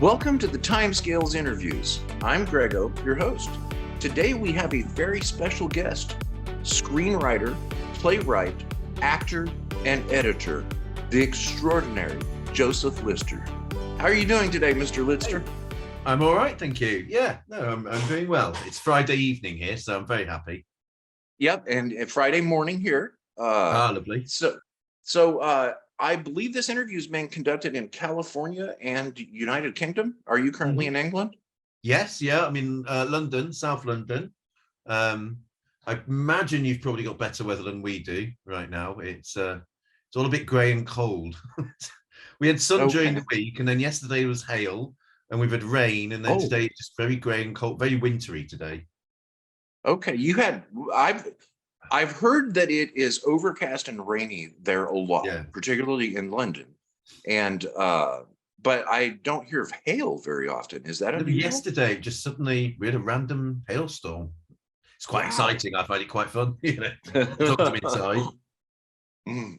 Welcome to the Timescales Interviews. I'm Grego, your host. Today we have a very special guest, screenwriter, playwright, actor, and editor, the extraordinary Joseph Lidster. How are you doing today, Mr. Lidster? I'm all right, thank you. Yeah, no, I'm doing well. It's Friday evening here, so I'm very happy. Yep, and Friday morning here. Lovely. So I believe this interview is being conducted in California and United Kingdom. Are you currently in England? Yes, yeah, I'm in London, South London. I imagine you've probably got better weather than we do right now. It's all a bit grey and cold. We had sun during the week, and then yesterday was hail, and we've had rain, and then today it's just very grey and cold, very wintry today. Okay, I've heard that it is overcast and rainy there a lot, particularly in London, and but I don't hear of hail very often. Is that unusual? Yesterday, just suddenly we had a random hailstorm. It's quite exciting. I find it quite fun. Talk to me inside.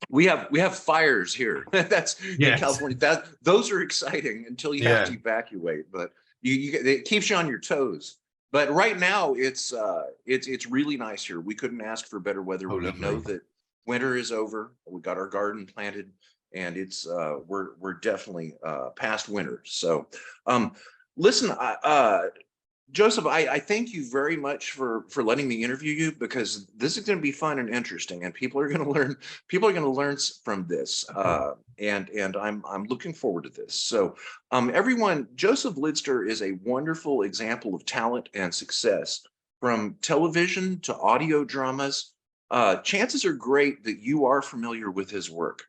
We have fires here. That's in California. Those are exciting until you have to evacuate, but it keeps you on your toes. But right now it's really nice here. We couldn't ask for better weather. We know that winter is over. We got our garden planted, and it's we're definitely past winter. So listen, Joseph, I thank you very much for letting me interview you, because this is going to be fun and interesting, and people are going to learn from this, and I'm looking forward to this. So everyone, Joseph Lidster is a wonderful example of talent and success, from television to audio dramas. Chances are great that you are familiar with his work.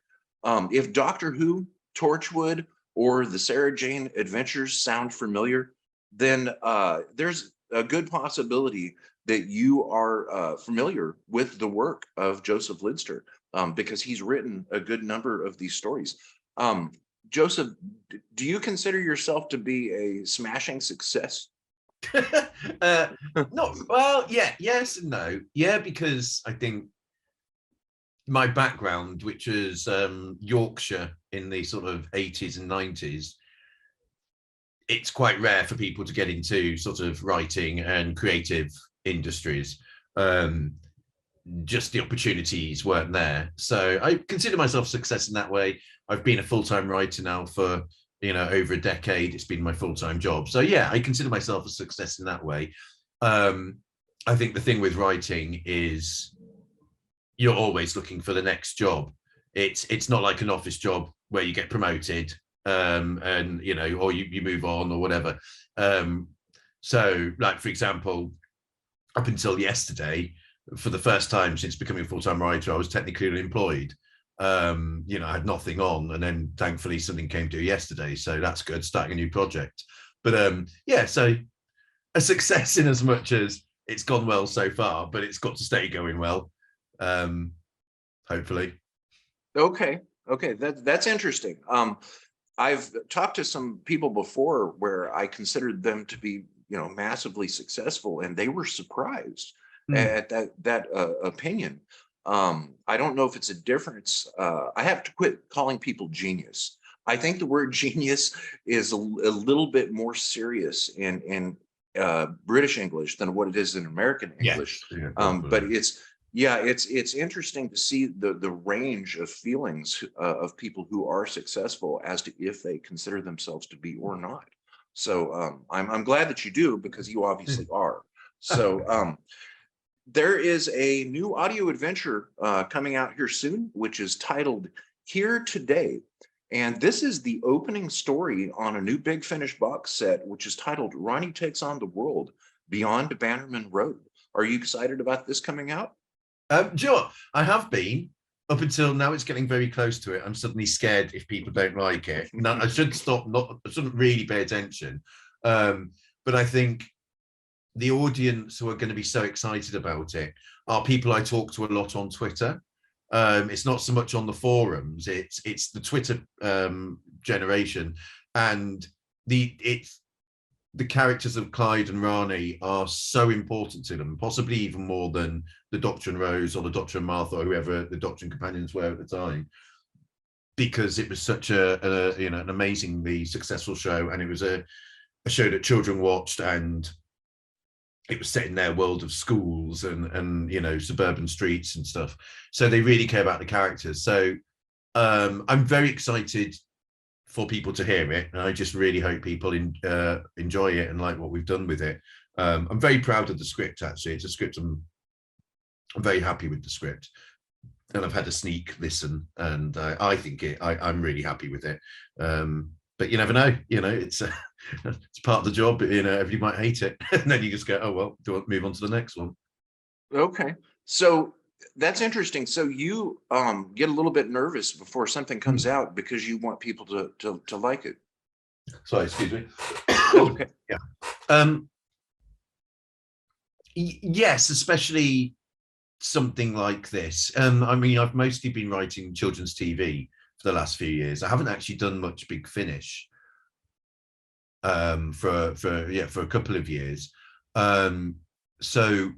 If Doctor Who, Torchwood, or the Sarah Jane Adventures sound familiar, then there's a good possibility that you are familiar with the work of Joseph Lidster, because he's written a good number of these stories. Joseph, do you consider yourself to be a smashing success? Yes and no. Yeah, because I think my background, which is Yorkshire in the sort of 80s and 90s, it's quite rare for people to get into sort of writing and creative industries. Just the opportunities weren't there. So I consider myself a success in that way. I've been a full-time writer now for, over a decade. It's been my full-time job. So yeah, I consider myself a success in that way. I think the thing with writing is you're always looking for the next job. It's not like an office job where you get promoted and or you move on or whatever. So like, for example, up until yesterday, for the first time since becoming a full-time writer, I was technically unemployed. I had nothing on, and then thankfully something came to yesterday, so that's good, starting a new project. But so a success in as much as it's gone well so far, but it's got to stay going well, hopefully. Okay, that's interesting. I've talked to some people before where I considered them to be, massively successful, and they were surprised at that opinion. I don't know if it's a difference. I have to quit calling people genius. I think the word genius is a little bit more serious in British English than what it is in American English. Yes. But it's interesting to see the range of feelings of people who are successful as to if they consider themselves to be or not. So I'm glad that you do, because you obviously are. So there is a new audio adventure coming out here soon, which is titled Here Today. And this is the opening story on a new Big Finish box set, which is titled Rani Takes on the World, Beyond Bannerman Road. Are you excited about this coming out? Sure, I have been. Up until now, it's getting very close to it. I'm suddenly scared if people don't like it. Now, I should stop. I shouldn't really pay attention. But I think the audience who are going to be so excited about it are people I talk to a lot on Twitter. It's not so much on the forums. It's the Twitter generation, and the characters of Clyde and Rani are so important to them, possibly even more than the Doctor and Rose or the Doctor and Martha or whoever the Doctor and companions were at the time. because it was such a you know, an amazingly successful show, and it was a show that children watched, and it was set in their world of schools and you know, suburban streets and stuff. So they really care about the characters. So I'm very excited for people to hear it, and I just really hope people enjoy it and like what we've done with it. I'm very proud of the script. Actually, it's a script I'm very happy with the script, and I've had a sneak listen, and I think I'm really happy with it. But you never know, you know, it's it's part of the job. You know, everybody might hate it, and then you just go, oh well, do I want to move on to the next one? Okay, so that's interesting. So you get a little bit nervous before something comes out because you want people to like it. Sorry, excuse me. Okay. Yeah. Yes, especially something like this. I mean, I've mostly been writing children's TV for the last few years. I haven't actually done much Big Finish for a couple of years. So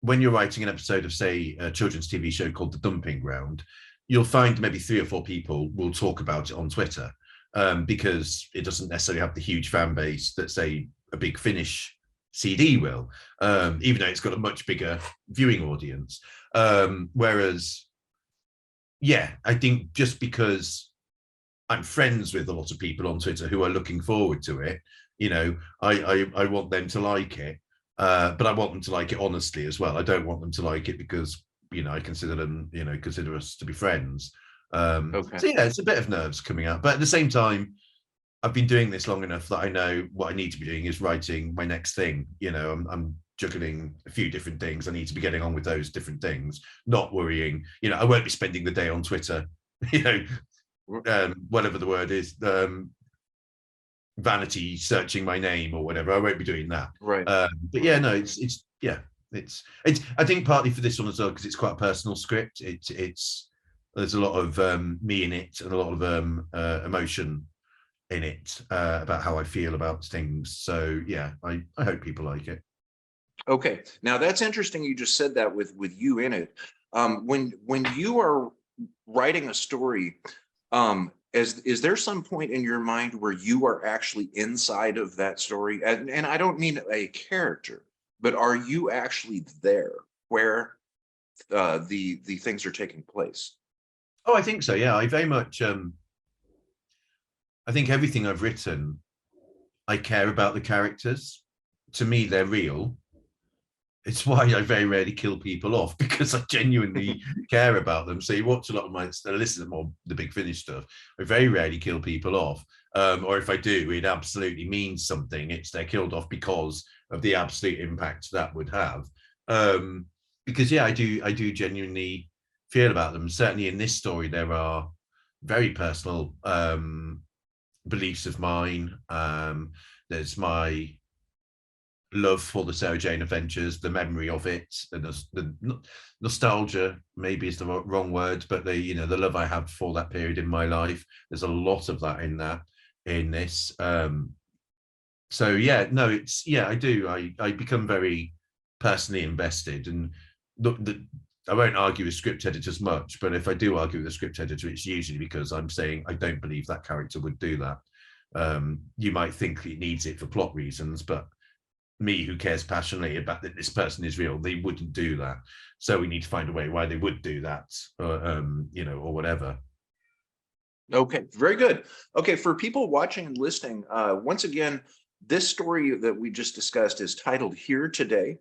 when you're writing an episode of, say, a children's TV show called The Dumping Ground, you'll find maybe 3 or 4 people will talk about it on Twitter, because it doesn't necessarily have the huge fan base that, say, a Big Finish CD will, even though it's got a much bigger viewing audience. Whereas, yeah, I think just because I'm friends with a lot of people on Twitter who are looking forward to it, you know, I want them to like it, but I want them to like it honestly as well. I don't want them to like it because, you know, I consider them, you know, consider us to be friends. Okay. So yeah, it's a bit of nerves coming out, but at the same time, I've been doing this long enough that I know what I need to be doing is writing my next thing. You know, I'm juggling a few different things. I need to be getting on with those different things, not worrying. You know, I won't be spending the day on Twitter, you know, whatever the word is, vanity searching my name or whatever. I won't be doing that. Right. But yeah, no, it's I think partly for this one as well, because it's quite a personal script. It's there's a lot of me in it and a lot of emotion in it, about how I feel about things. So yeah, I hope people like it. Okay, now that's interesting. You just said that with you in it. When you are writing a story, is there some point in your mind where you are actually inside of that story? And I don't mean a character, but are you actually there where the things are taking place? Oh, I think so. Yeah, I very much. I think everything I've written, I care about the characters. To me, they're real. It's why I very rarely kill people off, because I genuinely care about them. So you watch a lot of my, listen to more the Big Finish stuff. I very rarely kill people off, or if I do, it absolutely means something. It's they're killed off because of the absolute impact that would have. Because yeah, I do genuinely feel about them. Certainly in this story, there are very personal beliefs of mine. There's my love for the Sarah Jane Adventures, the memory of it, the nostalgia maybe is the wrong word, but the the love I have for that period in my life. There's a lot of that in this. So yeah, no, it's I do. I become very personally invested, and I won't argue with script editors much, but if I do argue with a script editor, it's usually because I'm saying I don't believe that character would do that. You might think it needs it for plot reasons, but me, who cares passionately about that this person is real, they wouldn't do that. So we need to find a way why they would do that, or whatever. Okay, very good. Okay, for people watching and listening, once again, this story that we just discussed is titled Here Today.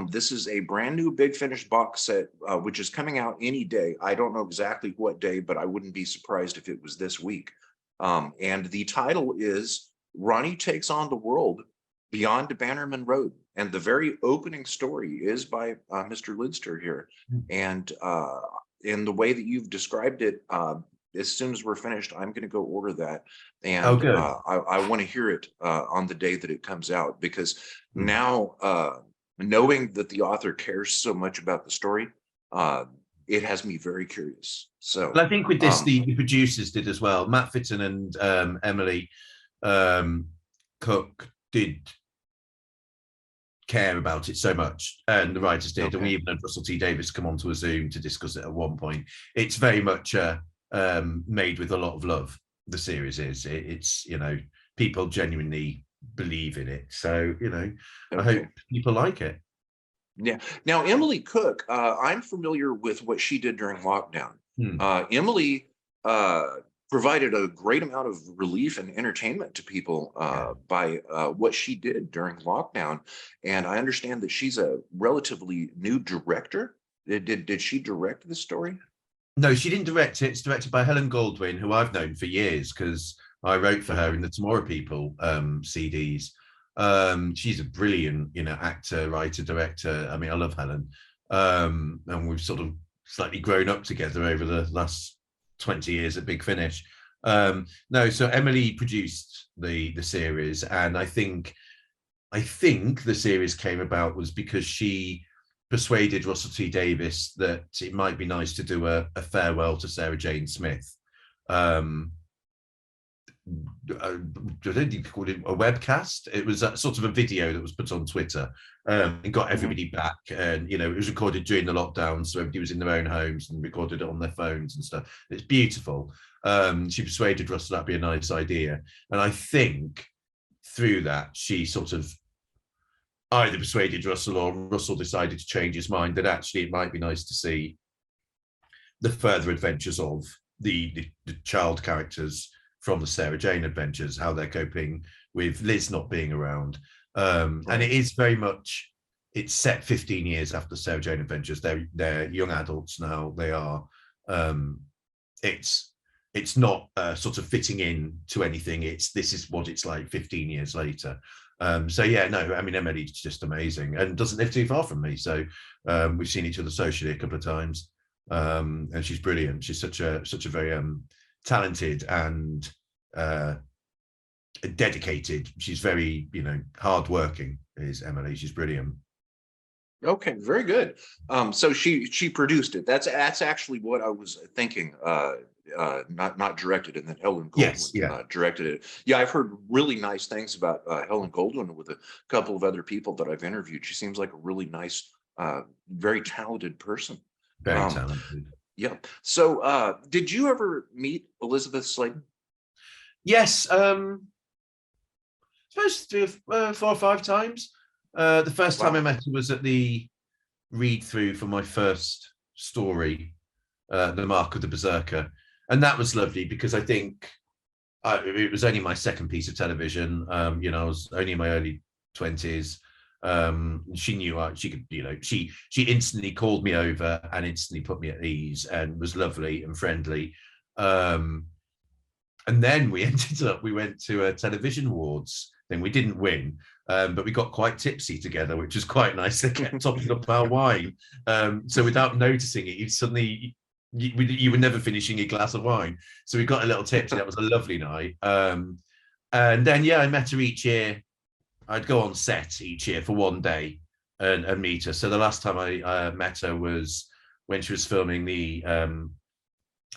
This is a brand new Big Finish box set, which is coming out any day. I don't know exactly what day, but I wouldn't be surprised if it was this week. And the title is Rani Takes on the World Beyond Bannerman Road. And the very opening story is by Mr. Lidster here. And in the way that you've described it, as soon as we're finished, I'm going to go order that. And I want to hear it on the day that it comes out, because now knowing that the author cares so much about the story, it has me very curious. So I think with this, the producers did as well. Matt Fitton and Emily Cook did care about it so much, and the writers did. Okay. And we even had Russell T Davies come onto a Zoom to discuss it at one point. It's very much made with a lot of love. The series is. It's, you know, people genuinely believe in it. So, you know, I hope people like it. Yeah. Now, Emily Cook, I'm familiar with what she did during lockdown. Emily provided a great amount of relief and entertainment to people by what she did during lockdown. And I understand that she's a relatively new director. Did she direct this story? No, she didn't direct it. It's directed by Helen Goldwyn, who I've known for years because I wrote for her in the Tomorrow People CDs. She's a brilliant, you know, actor, writer, director. I mean, I love Helen. And we've sort of slightly grown up together over the last 20 years at Big Finish. No, so Emily produced the series, and I think the series came about was because she persuaded Russell T Davies that it might be nice to do a farewell to Sarah Jane Smith. I don't think you called it a webcast. It was a, sort of a video that was put on Twitter and got everybody back. And, you know, it was recorded during the lockdown, so everybody was in their own homes and recorded it on their phones and stuff. It's beautiful. She persuaded Russell that'd be a nice idea. And I think through that, she sort of either persuaded Russell or Russell decided to change his mind that actually it might be nice to see the further adventures of the child characters from the Sarah Jane adventures, how they're coping with Liz not being around. And it is very much, it's set 15 years after Sarah Jane adventures. They're young adults now. They are, it's not sort of fitting in to anything. This is what it's like 15 years later. So yeah, no, I mean, Emily's just amazing and doesn't live too far from me. So we've seen each other socially a couple of times. And she's brilliant. She's such a very talented and dedicated. She's very, you know, hardworking is Emily. She's brilliant. Okay, very good. So she produced it. That's actually what I was thinking. Not directed, and then Helen Goldwyn directed it. Yeah, I've heard really nice things about Helen Goldwyn with a couple of other people that I've interviewed. She seems like a really nice, very talented person. Very talented. Yeah. So did you ever meet Elizabeth Sladen? Yes. Supposed to 4 or 5 times. The first time I met her was at the read through for my first story, The Mark of the Berserker. And that was lovely because I think it was only my second piece of television. You know, I was only in my early 20s. She knew she could, you know, she instantly called me over and instantly put me at ease and was lovely and friendly. And then we went to a television awards thing. We didn't win, but we got quite tipsy together, which was quite nice. They kept topping up our wine. So without noticing it, you were never finishing your glass of wine. So we got a little tipsy. That was a lovely night. And then, yeah, I met her each year. I'd go on set each year for one day and meet her. So the last time I met her was when she was filming the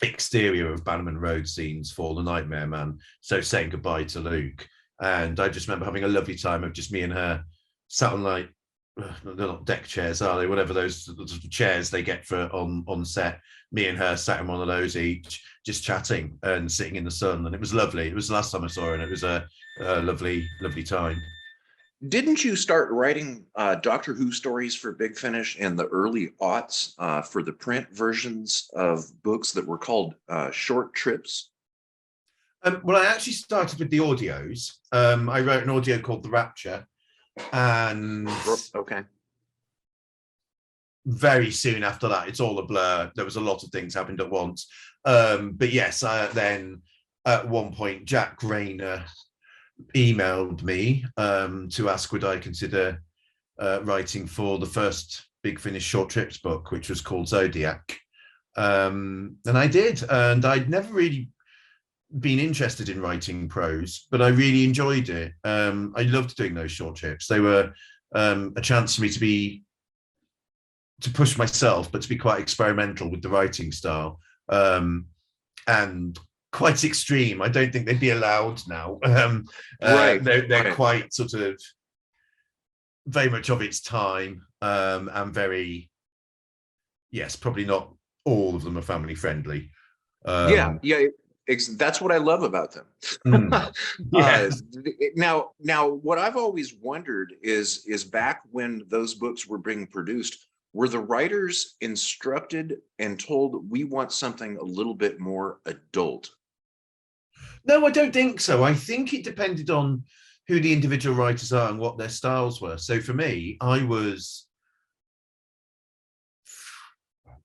exterior of Bannerman Road scenes for The Nightmare Man. So saying goodbye to Luke. And I just remember having a lovely time of just me and her sat on, like, they're not deck chairs, are they? Whatever those chairs they get for on set. Me and her sat in one of those each, just chatting and sitting in the sun. And it was lovely. It was the last time I saw her, and it was a lovely, lovely time. Didn't you start writing Doctor Who stories for Big Finish in the early aughts for the print versions of books that were called short trips? Well, I actually started with the audios. I wrote an audio called The Rapture, and very soon after that, it's all a blur. There was a lot of things happened at once. But yes, then at one point, Jack Rayner emailed me to ask would I consider writing for the first Big Finish short trips book, which was called Zodiac. And I did, and I'd never really been interested in writing prose, but I really enjoyed it. I loved doing those short trips. They were a chance for me to push myself, but to be quite experimental with the writing style, and quite extreme. I don't think they'd be allowed now. They're quite sort of very much of its time, and very, yes, probably not all of them are family friendly. Yeah, yeah. That's what I love about them. Mm, uh, yeah. now, what I've always wondered is back when those books were being produced, were the writers instructed and told we want something a little bit more adult? No, I don't think so. I think it depended on who the individual writers are and what their styles were. So for me, I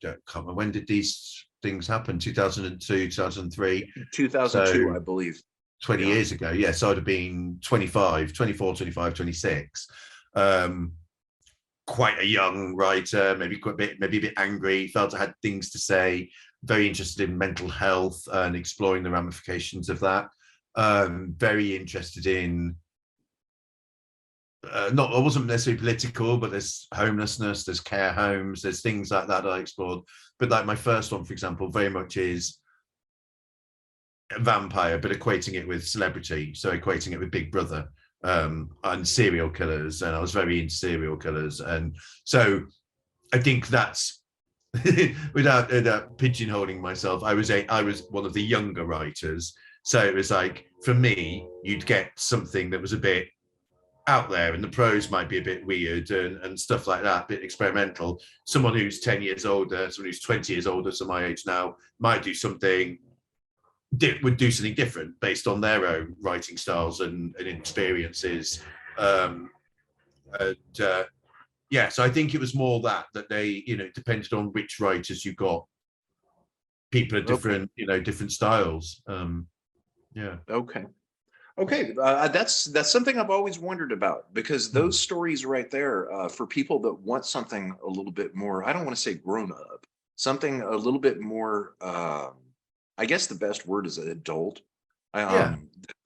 can't remember, when did these things happen? 2002, 2003. 2002, So I believe. 20 Yeah. years ago. Yes, I'd have been 25, 24, 25, 26. Um, quite a young writer, maybe maybe a bit angry, felt I had things to say, very interested in mental health and exploring the ramifications of that. Very interested in not, I wasn't necessarily political, but there's homelessness, there's care homes, there's things like that I explored. But like my first one, for example, very much is a vampire, but equating it with celebrity, so equating it with Big Brother, and serial killers, and I was very into serial killers, and so I think that's without pigeonholing myself, I was one of the younger writers, so it was like for me, you'd get something that was a bit out there and the prose might be a bit weird and stuff like that, a bit experimental. Someone who's 10 years older, someone who's 20 years older, so my age now, might do something would do something different based on their own writing styles and experiences. Um, and yeah, so I think it was more that they, it depended on which writers you got. People are Okay. different, different styles. Yeah. Okay. Okay, that's something I've always wondered about, because those stories right there, for people that want something a little bit more, I don't want to say grown up, something a little bit more, I guess the best word is adult. Yeah.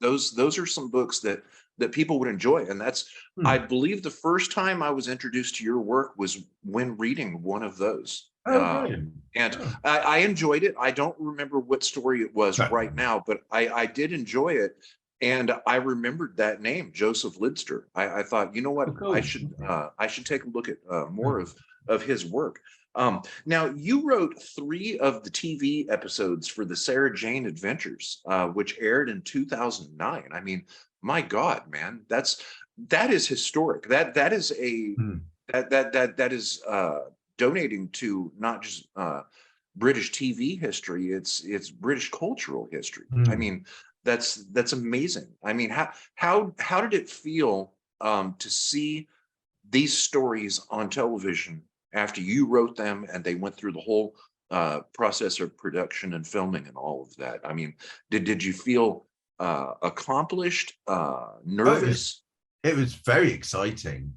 Those are some books that people would enjoy, and that's, I Hmm. believe, the first time I was introduced to your work was when reading one of those. Oh, brilliant. And Oh. I enjoyed it. I don't remember what story it was No. right now, but I did enjoy it. And I remembered that name, Joseph Lidster. I thought, you know what, Oh, cool. I should take a look at more Hmm. of his work. Now, you wrote 3 of the TV episodes for the Sarah Jane Adventures, which aired in 2009. I mean, my God, man, that is historic. That is a Hmm. that is donating to not just British TV history, it's British cultural history. I Hmm. mean, that's amazing. I mean, how did it feel to see these stories on television after you wrote them and they went through the whole process of production and filming and all of that? I mean, did you feel accomplished, Oh, nervous? it was very exciting.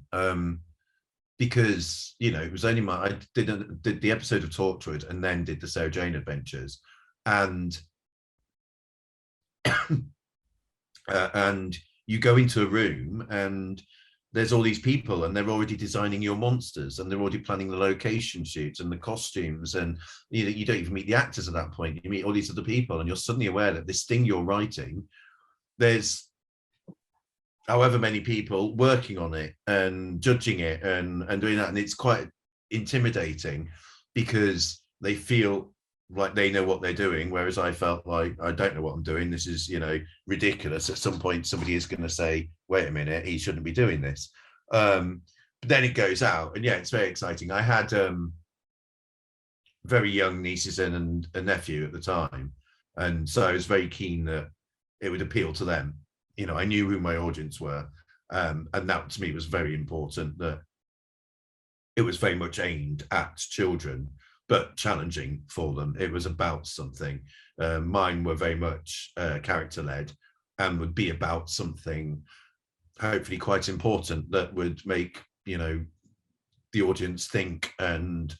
Because it was only I did the episode of Torchwood and then did the Sarah Jane Adventures, and and you go into a room and there's all these people and they're already designing your monsters and they're already planning the location shoots and the costumes, and you don't even meet the actors at that point. You meet all these other people and you're suddenly aware that this thing you're writing, there's however many people working on it and judging it and doing that, and it's quite intimidating because they feel like they know what they're doing, whereas I felt like I don't know what I'm doing. This is ridiculous. At some point somebody is going to say, wait a minute, he shouldn't be doing this. But then it goes out, and yeah, it's very exciting. I had very young nieces and a nephew at the time, and so I was very keen that it would appeal to them. I knew who my audience were, and that to me was very important, that it was very much aimed at children, but challenging for them. It was about something. Mine were very much character led and would be about something hopefully quite important that would make the audience think and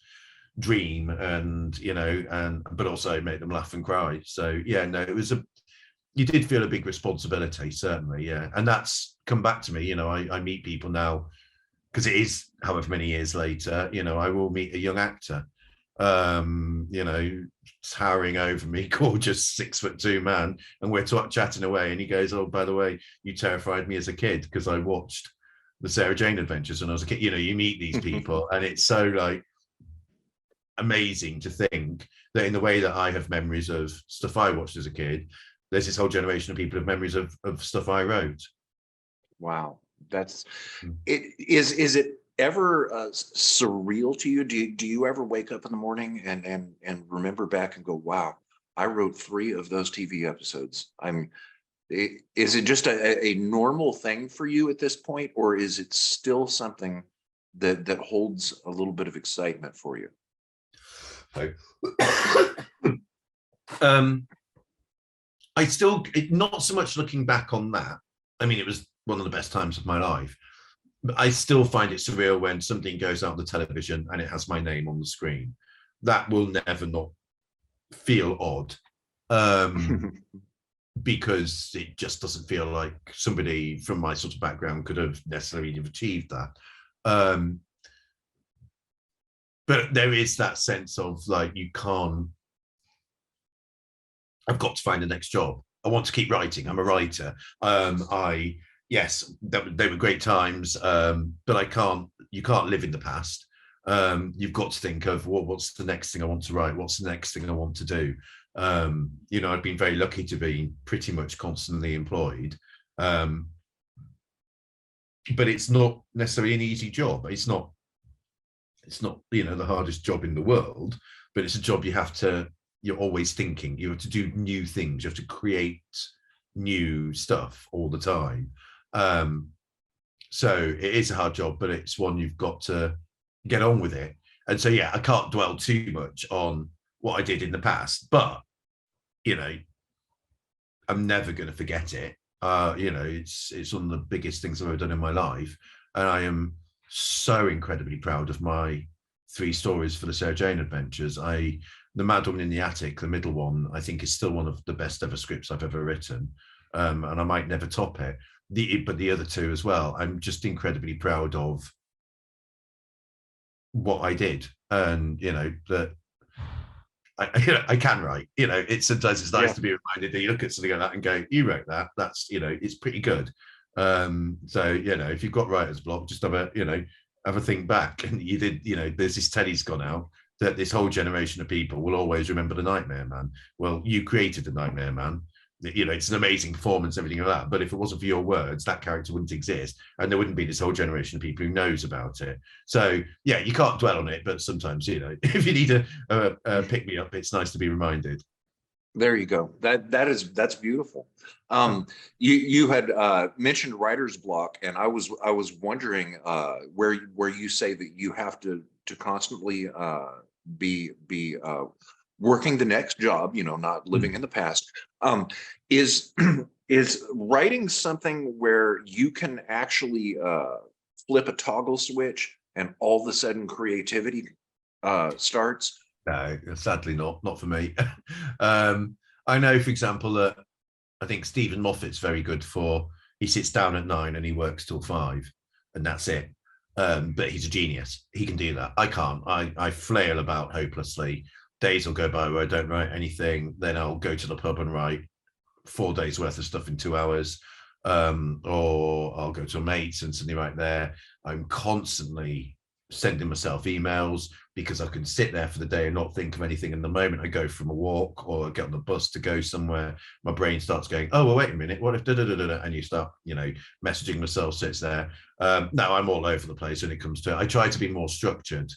dream, and but also make them laugh and cry. So yeah, no, it was you did feel a big responsibility, certainly, yeah. And that's come back to me. I meet people now, because it is however many years later, I will meet a young actor, towering over me, gorgeous 6'2" man, and we're chatting away, and he goes, "Oh, by the way, you terrified me as a kid because I watched the Sarah Jane Adventures when I was a kid." You meet these people, and it's so like amazing to think that in the way that I have memories of stuff I watched as a kid, there's this whole generation of people who have memories of stuff I wrote. Wow, that's it. Is it ever surreal to you? Do you ever wake up in the morning and remember back and go, wow, I wrote 3 of those TV episodes? Is it just a normal thing for you at this point, or is it still something that holds a little bit of excitement for you? I still, not so much looking back on that. I mean, it was one of the best times of my life, but I still find it surreal when something goes out on the television and it has my name on the screen. That will never not feel odd. Because it just doesn't feel like somebody from my sort of background could have necessarily achieved that. But there is that sense of like, I've got to find the next job. I want to keep writing. I'm a writer. Yes, they were great times, but you can't live in the past. You've got to think of, well, what's the next thing I want to write? What's the next thing I want to do? I've been very lucky to be pretty much constantly employed. But it's not necessarily an easy job. It's not, the hardest job in the world, but it's a job you're always thinking. You have to do new things. You have to create new stuff all the time. So it is a hard job, but it's one you've got to get on with it. And so, yeah, I can't dwell too much on what I did in the past, but, I'm never going to forget it. It's one of the biggest things I've ever done in my life. And I am so incredibly proud of my 3 stories for the Sarah Jane Adventures. The Mad Woman in the Attic, the middle one, I think is still one of the best ever scripts I've ever written. And I might never top it. But the other 2 as well, I'm just incredibly proud of what I did. And, that I can write, sometimes it's nice to be reminded that you look at something like that and go, you wrote that, that's, it's pretty good. So, if you've got writer's block, just have a think back, and you did, there's this telly's gone out that this whole generation of people will always remember the Nightmare Man. Well, you created the Nightmare Man. It's an amazing performance, everything like that. But if it wasn't for your words, that character wouldn't exist, and there wouldn't be this whole generation of people who knows about it. So yeah, you can't dwell on it, but sometimes if you need to pick me up, it's nice to be reminded. There you go. That's beautiful. You had mentioned writer's block, and I was wondering where you say that you have to constantly be working the next job, not living in the past. Is writing something where you can actually flip a toggle switch and all of a sudden creativity starts? No, sadly not for me. I know, for example, that I think Stephen Moffat's very good for, he sits down at 9 and he works till 5 and that's it. But he's a genius. He can do that. I can't. I flail about hopelessly. Days will go by where I don't write anything. Then I'll go to the pub and write 4 days worth of stuff in 2 hours. Or I'll go to a mate's and suddenly right there, I'm constantly sending myself emails because I can sit there for the day and not think of anything. And the moment I go from a walk or get on the bus to go somewhere, my brain starts going, oh, well, wait a minute, what if and you start, messaging myself. So it's there. No, I'm all over the place when it comes to it. I try to be more structured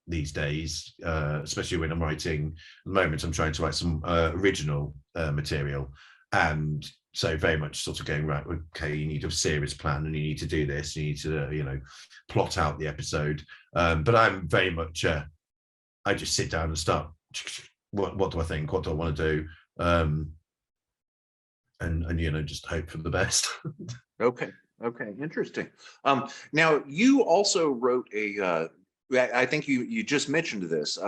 these days, especially when I'm writing. At the moment, I'm trying to write some original material. And so very much sort of going, right, okay, you need a series plan and you need to do this, you need to, plot out the episode. But I'm very much, I just sit down and start, what do I think? What do I want to do? And just hope for the best. Okay, interesting. Now, you also wrote I think you just mentioned this.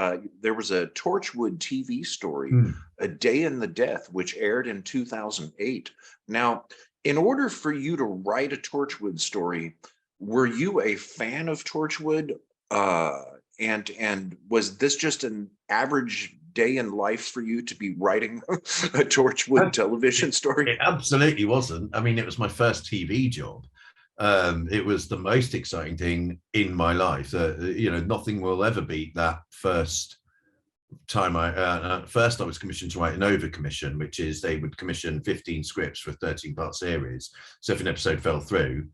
There was a Torchwood TV story, A Day in the Death, which aired in 2008. Now, in order for you to write a Torchwood story, were you a fan of Torchwood? And was this just an average day in life for you to be writing a Torchwood television story? It absolutely wasn't. I mean, it was my first TV job. It was the most exciting thing in my life. Nothing will ever beat that first time first I was commissioned to write an over commission, which is they would commission 15 scripts for a 13-part series. So if an episode fell through,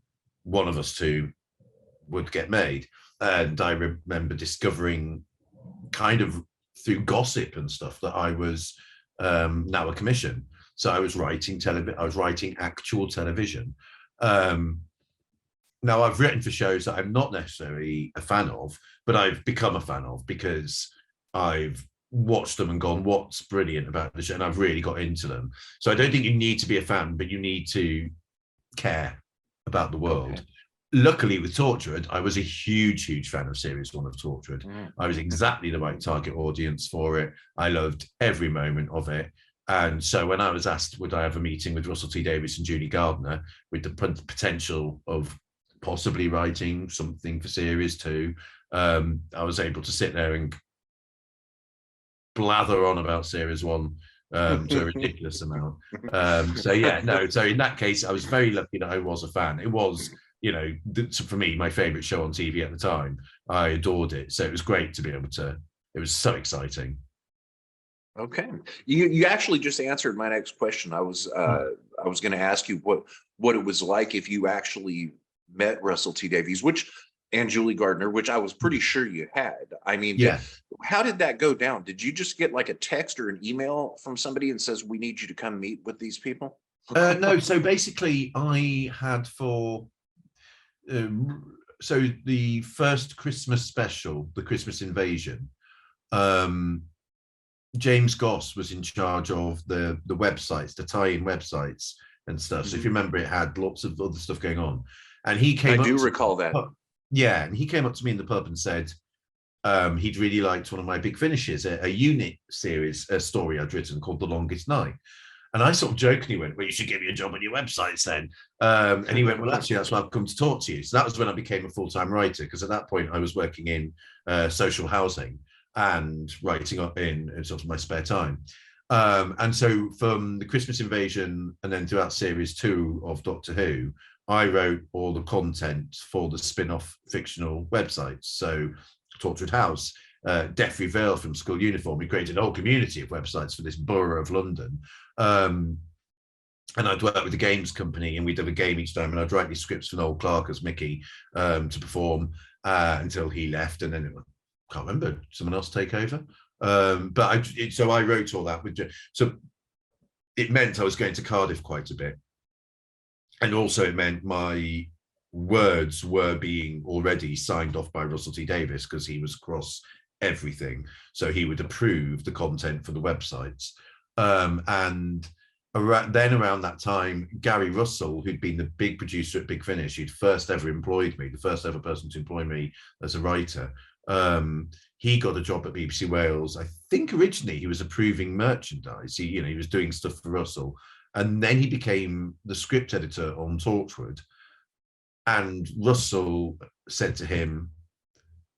one of us two would get made. And I remember discovering, kind of through gossip and stuff, that I was now a commission. So I was writing actual television. Now I've written for shows that I'm not necessarily a fan of, but I've become a fan of because I've watched them and gone, what's brilliant about the show? And I've really got into them. So I don't think you need to be a fan, but you need to care about the world. Okay. Luckily with Torchwood, I was a huge fan of series 1 of Torchwood. I was exactly the right target audience for it. I loved every moment of it. And so when I was asked, would I have a meeting with Russell T Davies and Julie Gardner with the potential of possibly writing something for series 2, I was able to sit there and blather on about series 1 to a ridiculous amount. So in that case, I was very lucky that I was a fan. It was, for me, my favorite show on TV at the time. I adored it. So it was great to be able to, it was so exciting. Okay. You actually just answered my next question. I was going to ask you what it was like if you actually met Russell T Davies, and Julie Gardner, which I was pretty sure you had. I mean, yeah. How did that go down? Did you just get like a text or an email from somebody and says, we need you to come meet with these people? No. So basically I had so the first Christmas special, the Christmas Invasion, James Goss was in charge of the websites, the tie-in websites and stuff. So if you remember, it had lots of other stuff going on. And he came I do recall that. Yeah, and he came up to me in the pub and said he'd really liked one of my big finishes, a unit series, a story I'd written called The Longest Night. And I sort of jokingly went, well, you should give me a job on your websites then. And he went, well, actually, that's why I've come to talk to you. So that was when I became a full-time writer, because at that point I was working in social housing and writing up in sort of my spare time. And so from the Christmas Invasion and then throughout series 2 of Doctor Who, I wrote all the content for the spin-off fictional websites. So Torchwood House, Deathly Vale from School Uniform. We created a whole community of websites for this borough of London. And I'd work with the games company, and we'd have a game each time, and I'd write these scripts for Noel Clarke as Mickey to perform until he left, and then I can't remember, someone else take over. So I wrote all that. So it meant I was going to Cardiff quite a bit. And also it meant my words were being already signed off by Russell T Davies, because he was across everything. So he would approve the content for the websites. And then around that time, Gary Russell, who'd been the big producer at Big Finish, who'd first ever employed me, the first ever person to employ me as a writer, he got a job at BBC Wales. I think originally he was approving merchandise. He was doing stuff for Russell. And then he became the script editor on Torchwood. And Russell said to him,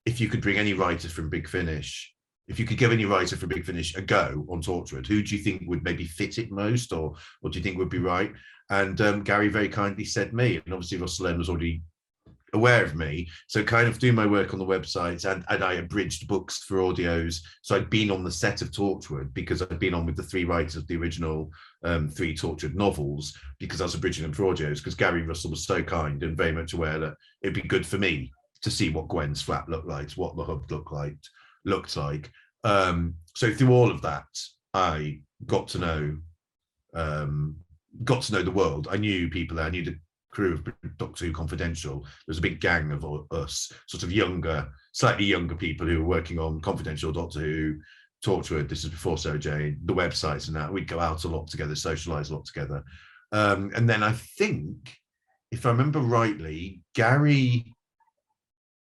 if you could bring any writer from Big Finish, if you could give any writer from Big Finish a go on Torchwood, who do you think would maybe fit it most, or what do you think would be right? And Gary very kindly said me. And obviously Russell N was already aware of me, so kind of do my work on the website, and I abridged books for audios. So I'd been on the set of Torchwood because I'd been on with the 3 writers of the original 3 Torchwood novels, because I was abridging them for audios, because Gary Russell was so kind and very much aware that it'd be good for me to see what Gwen's flat looked like, what the hub looked like. So through all of that, I got to know the world. I knew people there. I knew the crew of Doctor Who Confidential. There was a big gang of us, sort of younger, slightly younger people who were working on Confidential, Doctor Who, Torchwood. This is before Sarah Jane, the websites and that. We'd go out a lot together, socialise a lot together. And then I think, if I remember rightly, Gary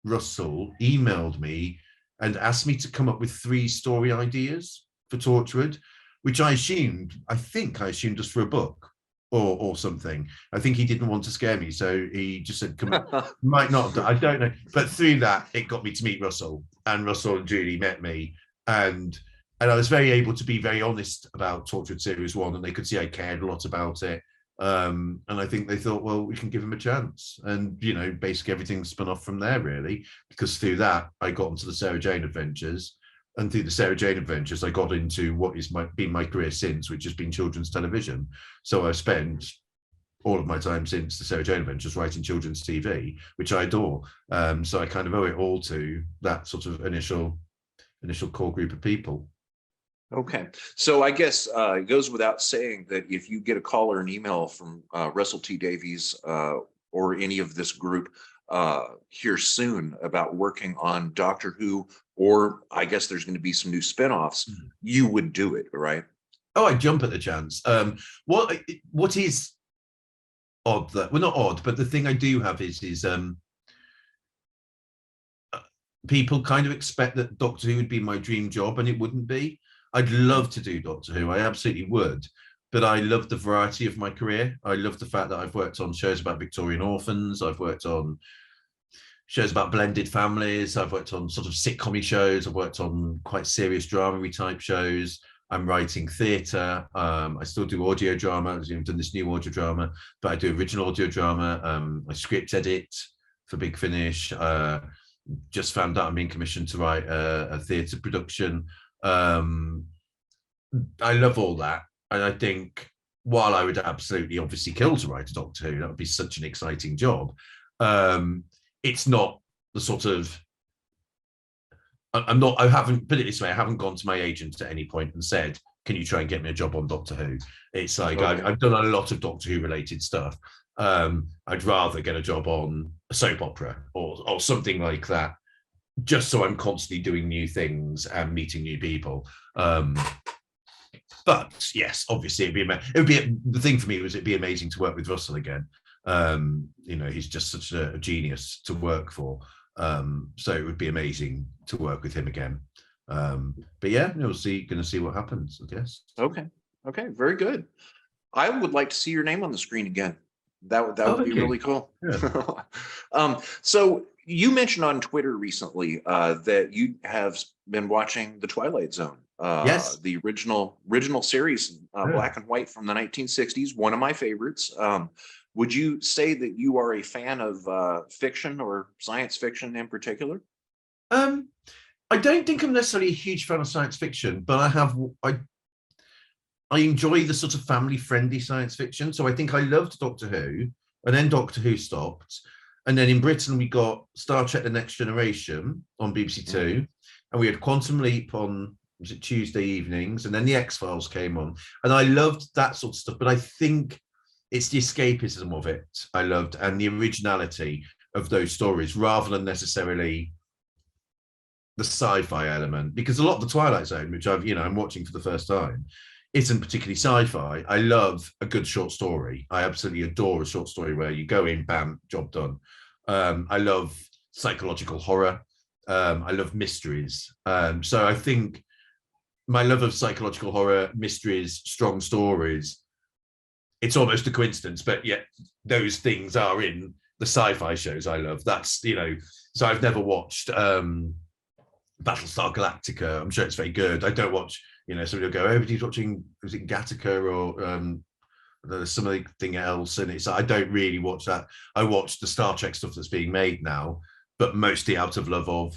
Russell emailed me and asked me to come up with 3 story ideas for Torchwood, which I think I assumed just for a book. Or something. I think he didn't want to scare me, so he just said, "Come on." Might not. I don't know. But through that, it got me to meet Russell, and Russell and Julie met me, and I was very able to be very honest about Torchwood Series 1, and they could see I cared a lot about it. And I think they thought, well, we can give him a chance. And, you know, basically everything spun off from there, really, because through that, I got into the Sarah Jane Adventures. And through the Sarah Jane Adventures, I got into what is been my career since, which has been children's television. So I've spent all of my time since the Sarah Jane Adventures writing children's TV, which I adore. So I kind of owe it all to that sort of initial core group of people. Okay, so I guess it goes without saying that if you get a call or an email from Russell T Davies or any of this group here soon about working on Doctor Who, or I guess there's going to be some new spinoffs, you would do it, right? Oh, I jump at the chance. What is odd that, well, not odd, but the thing I do have is people kind of expect that Doctor Who would be my dream job, and it wouldn't be. I'd love to do Doctor Who, I absolutely would, but I love the variety of my career. I love the fact that I've worked on shows about Victorian orphans, I've worked on shows about blended families, I've worked on sort of sitcom-y shows, I've worked on quite serious drama-y type shows. I'm writing theatre. I still do audio drama. I've done this new audio drama, but I do original audio drama. I script edit for Big Finish. Just found out I'm being commissioned to write a theatre production. I love all that, and I think while I would absolutely obviously kill to write a Doctor Who, that would be such an exciting job. It's not the sort of, I haven't, put it this way, I haven't gone to my agent at any point and said, can you try and get me a job on Doctor Who? It's like, okay. I've done a lot of Doctor Who related stuff. I'd rather get a job on a soap opera or something like that, just so I'm constantly doing new things and meeting new people. But yes, obviously the thing for me was it'd be amazing to work with Russell again. You know, he's just such a genius to work for. So it would be amazing to work with him again. But yeah, we'll see. Going to see what happens, I guess. Okay, very good. I would like to see your name on the screen again. That would be really cool. Yeah. So you mentioned on Twitter recently that you have been watching The Twilight Zone. Yes, the original series, black and white from the 1960s. One of my favorites. Would you say that you are a fan of fiction or science fiction in particular? I don't think I'm necessarily a huge fan of science fiction, but I enjoy the sort of family-friendly science fiction. So I think I loved Doctor Who, and then Doctor Who stopped. And then in Britain, we got Star Trek The Next Generation on BBC Two, and we had Quantum Leap on, was it Tuesday evenings, and then The X-Files came on. And I loved that sort of stuff, but I think it's the escapism of it I loved, and the originality of those stories, rather than necessarily the sci-fi element. Because a lot of the Twilight Zone, which I'm watching for the first time, isn't particularly sci-fi. I love a good short story. I absolutely adore a short story where you go in, bam, job done. I love psychological horror. I love mysteries. So I think my love of psychological horror, mysteries, strong stories, it's almost a coincidence, but yet those things are in the sci-fi shows I love. That's, so I've never watched Battlestar Galactica. I'm sure it's very good. I don't watch, somebody will go, everybody's watching, was it Gattaca or something else? And it's, I don't really watch that. I watch the Star Trek stuff that's being made now, but mostly out of love of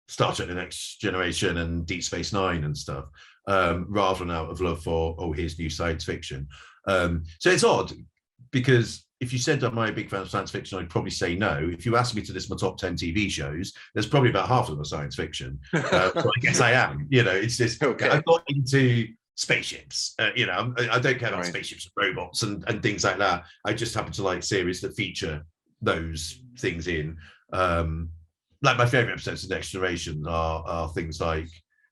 Star Trek The Next Generation and Deep Space Nine and stuff, rather than out of love for, here's new science fiction. So it's odd, because if you said am I a big fan of science fiction, I'd probably say no. If you asked me to list my top 10 TV shows, there's probably about half of them are science fiction. So I guess I am. It's just, okay. I'm not into spaceships. I don't care about spaceships and robots and things like that. I just happen to like series that feature those things in. Like my favorite episodes of Next Generation are things like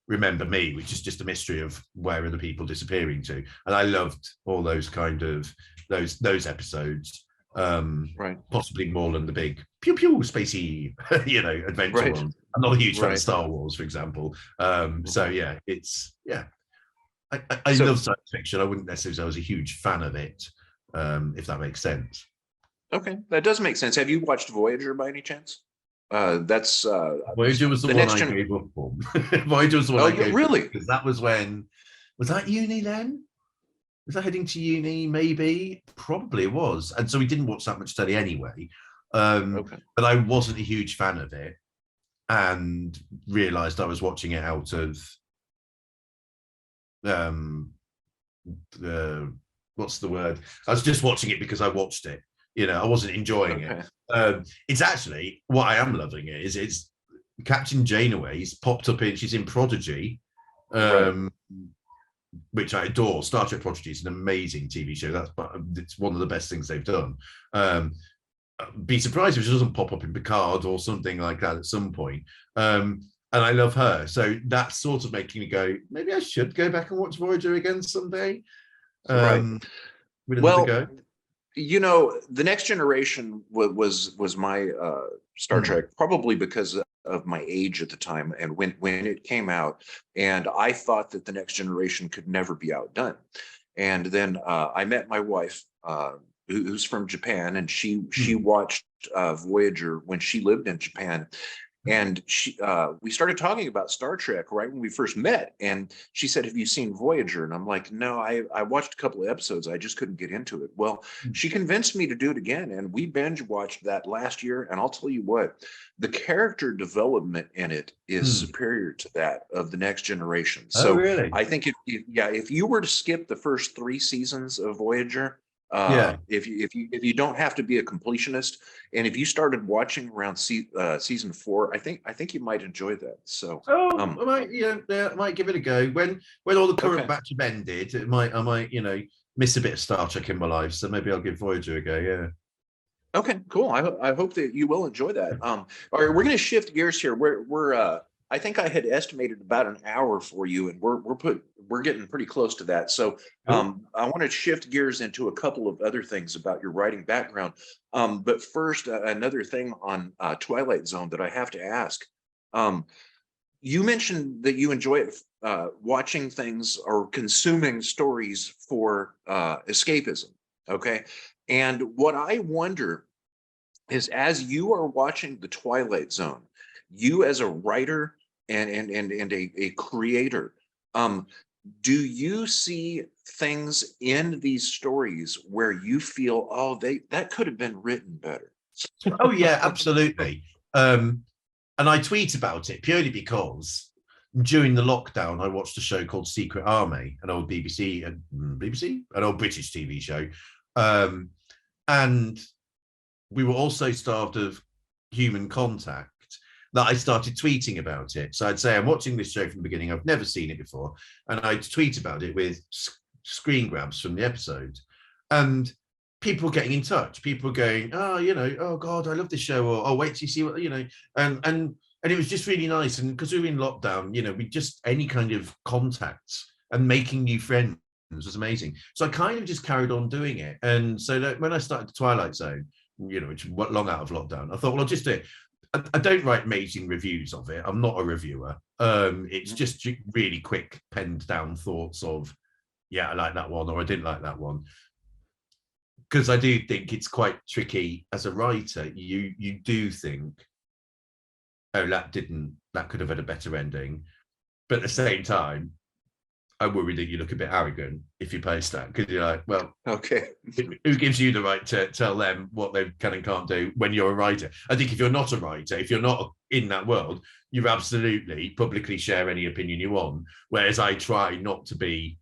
Remember Me, which is just a mystery of where are the people disappearing to, and I loved all those kind of those episodes. Possibly more than the big pew pew spacey adventure one. I'm not a huge fan of Star Wars, for example. So yeah, it's I love science fiction. I wouldn't necessarily say I was a huge fan of it, if that makes sense. Okay, that does make sense. Have you watched Voyager by any chance? That's Voyager was the one I gave up on. Voyager was the one I gave up, really? Because that was when, was that uni then? was I heading to uni? Maybe, probably it was. And so we didn't watch that much telly anyway. Okay. But I wasn't a huge fan of it, and realized I was watching it out of what's the word? I was just watching it because I watched it. I wasn't enjoying Okay. it. It's actually what I am loving it is it's Captain Janeway's popped up in. She's in Prodigy, Right. which I adore. Star Trek Prodigy is an amazing TV show. It's one of the best things they've done. Be surprised if she doesn't pop up in Picard or something like that at some point. And I love her, so that's sort of making me go, maybe I should go back and watch Voyager again someday. Right. With another Well, go. The Next Generation was my Star Trek, probably because of my age at the time and when it came out, and I thought that The Next Generation could never be outdone. And then I met my wife, who's from Japan, and she watched Voyager when she lived in Japan. And we started talking about Star Trek right when we first met. And she said, "Have you seen Voyager?" And I'm like, "No, I watched a couple of episodes. I just couldn't get into it." Well, she convinced me to do it again. And we binge watched that last year. And I'll tell you what, the character development in it is superior to that of The Next Generation. So really? I think if you were to skip the first 3 seasons of Voyager, if you don't have to be a completionist, and if you started watching around season 4, I think you might enjoy that. So I might give it a go when all the current batch have ended. I might miss a bit of Star Trek in my life, so maybe I'll give Voyager a go. Yeah. Okay, cool. I hope that you will enjoy that. All right, we're going to shift gears here. We're I think I had estimated about an hour for you, and we're getting pretty close to that. So I want to shift gears into a couple of other things about your writing background. But first, another thing on Twilight Zone that I have to ask. You mentioned that you enjoy watching things or consuming stories for escapism. Okay. And what I wonder is, as you are watching The Twilight Zone, you as a writer and a creator, do you see things in these stories where you feel, oh, that could have been written better? Oh yeah, absolutely. And I tweet about it purely because during the lockdown, I watched a show called Secret Army, an old an old British TV show. And we were also starved of human contact, that I started tweeting about it. So I'd say, I'm watching this show from the beginning. I've never seen it before. And I'd tweet about it with screen grabs from the episode. And people getting in touch, people going, oh, oh God, I love this show. Or, oh, wait till you see what, and it was just really nice. And because we were in lockdown, we just, any kind of contacts and making new friends was amazing. So I kind of just carried on doing it. And so when I started the Twilight Zone, which was long out of lockdown, I thought, well, I'll just do it. I don't write amazing reviews of it. I'm not a reviewer. It's just really quick penned down thoughts of, yeah, I like that one, or I didn't like that one. Because I do think it's quite tricky as a writer. You do think, oh, that could have had a better ending. But at the same time, I worry that you look a bit arrogant if you post that, because you're like, well, okay, who gives you the right to tell them what they can and can't do when you're a writer? I think if you're not a writer, if you're not in that world, you absolutely publicly share any opinion you want. Whereas I try not to be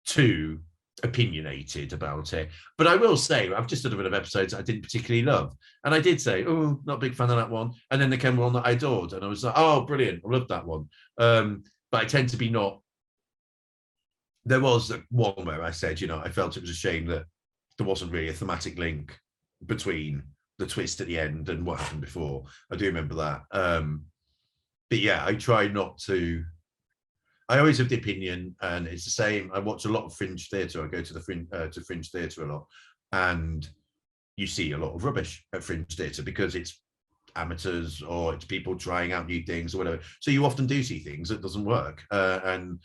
too opinionated about it. But I will say, I've just done a bit of episodes I didn't particularly love. And I did say, oh, not a big fan of that one. And then there came one that I adored. And I was like, oh, brilliant. I love that one. But I tend to be not. There was one where I said, I felt it was a shame that there wasn't really a thematic link between the twist at the end and what happened before. I do remember that. But yeah, I try not to. I always have the opinion, and it's the same. I watch a lot of fringe theatre. I go to the fringe theatre a lot, and you see a lot of rubbish at fringe theatre because it's amateurs or it's people trying out new things or whatever. So you often do see things that doesn't work, and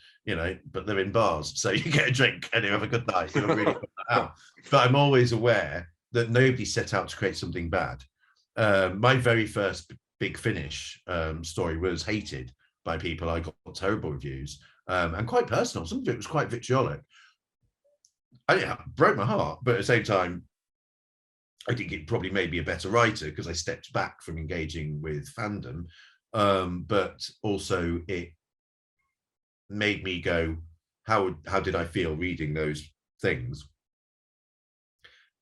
but they're in bars, so you get a drink and you have a good night. You really put that out. But I'm always aware that nobody set out to create something bad. My very first Big Finish story was hated by people. I got terrible reviews, and quite personal. Some of it was quite vitriolic. it broke my heart, but at the same time, I think it probably made me a better writer because I stepped back from engaging with fandom. But also it made me go, how did I feel reading those things?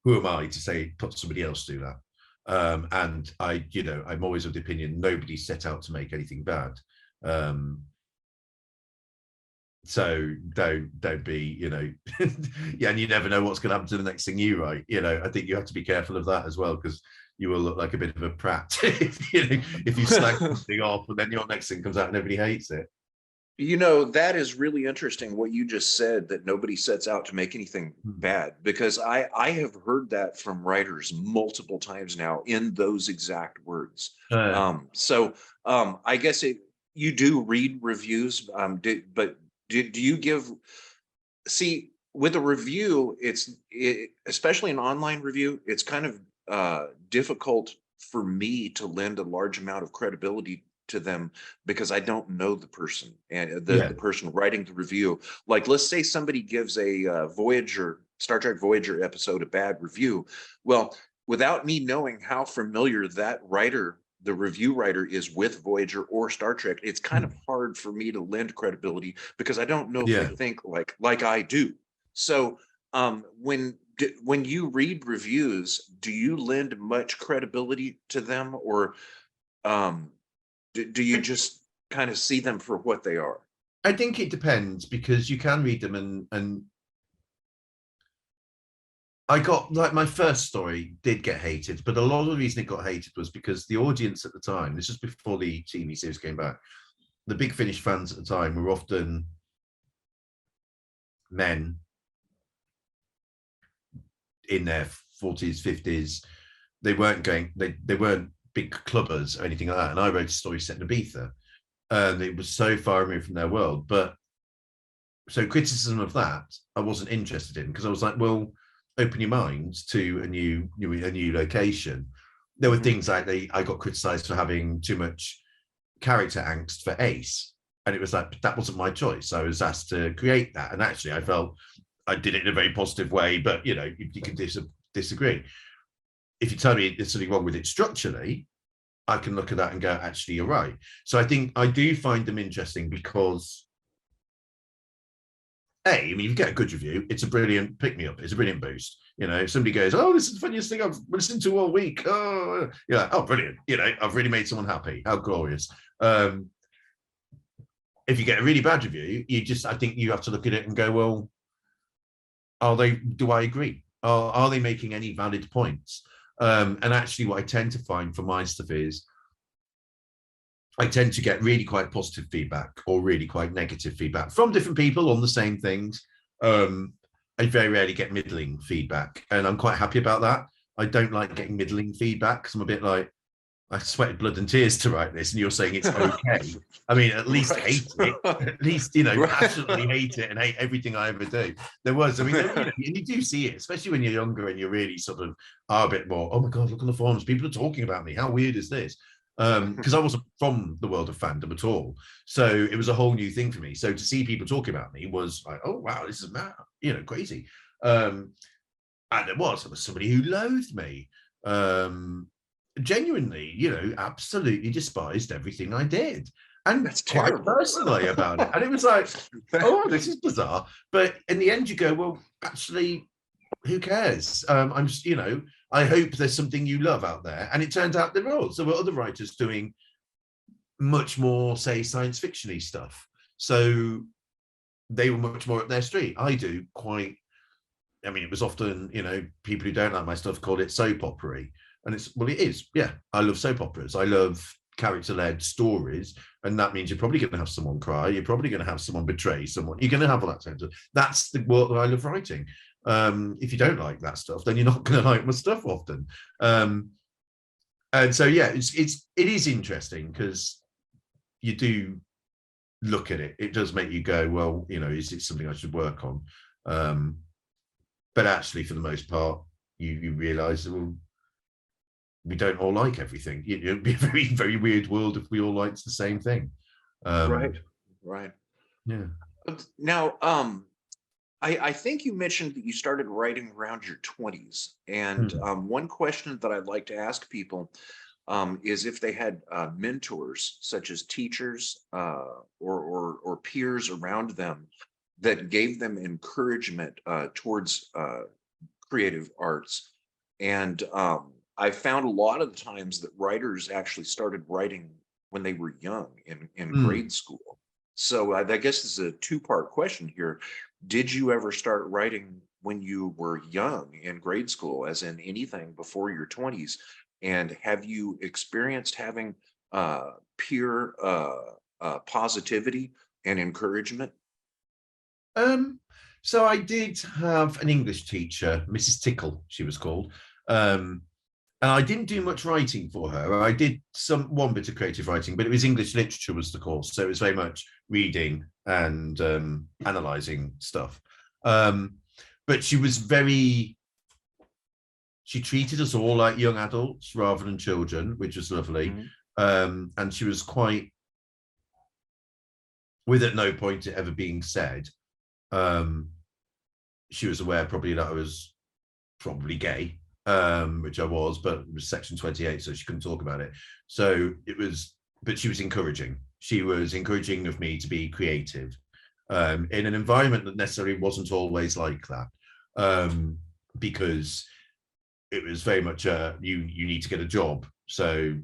Who am I to say put somebody else through that? And I'm always of the opinion nobody set out to make anything bad. So don't be, yeah, and you never know what's going to happen to the next thing you write. I think you have to be careful of that as well, because you will look like a bit of a prat if you slag something off and then your next thing comes out and everybody hates it. That is really interesting what you just said, that nobody sets out to make anything bad, because I have heard that from writers multiple times now in those exact words. I guess you do read reviews, but do you see with a review, especially an online review, it's kind of difficult for me to lend a large amount of credibility to them because I don't know the person and the person writing the review. Like, let's say somebody gives a Star Trek Voyager episode a bad review. Well, without me knowing how familiar that writer, the review writer, is with Voyager or Star Trek, it's kind of hard for me to lend credibility because I don't know if they think like I do. So when you read reviews, do you lend much credibility to them, or do you just kind of see them for what they are? I think it depends, because you can read them and I got, like, my first story did get hated, but a lot of the reason it got hated was because the audience at the time, this was before the TV series came back, the Big Finish fans at the time were often men in their 40s, 50s. They weren't they weren't big clubbers or anything like that. And I wrote a story set in Ibiza, and it was so far removed from their world. But so criticism of that I wasn't interested in, because I was like, well, open your mind to a new location. There were things like I got criticized for having too much character angst for Ace, and it was like, that wasn't my choice. I was asked to create that, and actually I felt I did it in a very positive way. But you can disagree. If you tell me there's something wrong with it structurally, I can look at that and go, actually, you're right. So I think I do find them interesting because, if you get a good review, it's a brilliant pick-me-up. It's a brilliant boost. If somebody goes, oh, this is the funniest thing I've listened to all week. Oh, you're like, oh, brilliant. I've really made someone happy. How glorious. If you get a really bad review, I think you have to look at it and go, well, do I agree? Are they making any valid points? And actually what I tend to find for my stuff is I tend to get really quite positive feedback or really quite negative feedback from different people on the same things. I very rarely get middling feedback, and I'm quite happy about that. I don't like getting middling feedback because I'm a bit like, I sweated blood and tears to write this, and you're saying it's okay. I mean, at least hate it. At least, passionately hate it and hate everything I ever do. And you do see it, especially when you're younger and you really sort of are a bit more, oh my God, look on the forums, people are talking about me. How weird is this? Because I wasn't from the world of fandom at all. So it was a whole new thing for me. So to see people talking about me was like, oh, wow, this is mad, crazy. And there was somebody who loathed me. Genuinely, absolutely despised everything I did, and that's quite personally about it. And it was like, oh, this is bizarre. But in the end, you go, well, actually, who cares? I hope there's something you love out there. And it turned out there was. There were other writers doing much more, say, science fiction-y stuff. So they were much more up their street. I do quite. I mean, it was often, people who don't like my stuff call it soap opera-y. And it is. Yeah, I love soap operas. I love character-led stories. And that means you're probably going to have someone cry. You're probably going to have someone betray someone. You're going to have all that sense. That's the work that I love writing. If you don't like that stuff, then you're not going to like my stuff often. And so, yeah, it is interesting because you do look at it. It does make you go, well, is it something I should work on? But actually, for the most part, you realise, well, we don't all like everything. It'd be a very, very weird world if we all liked the same thing. Right. Yeah. Now, I think you mentioned that you started writing around your 20s. And one question that I'd like to ask people is if they had mentors, such as teachers or peers around them that gave them encouragement towards creative arts. And I found a lot of the times that writers actually started writing when they were young in grade school. So I guess this is a two-part question here. Did you ever start writing when you were young in grade school, as in anything before your 20s? And have you experienced having peer positivity and encouragement? So I did have an English teacher, Mrs. Tickle, she was called. And I didn't do much writing for her. I did one bit of creative writing, but it was English literature was the course. So it was very much reading and analysing stuff. But she treated us all like young adults rather than children, which was lovely. And she was quite, with at no point it ever being said, she was aware probably that I was probably gay, which I was, but it was Section 28, so she couldn't talk about it. So it was, but she was encouraging. She was encouraging of me to be creative in an environment that necessarily wasn't always like that, because it was very much you need to get a job. So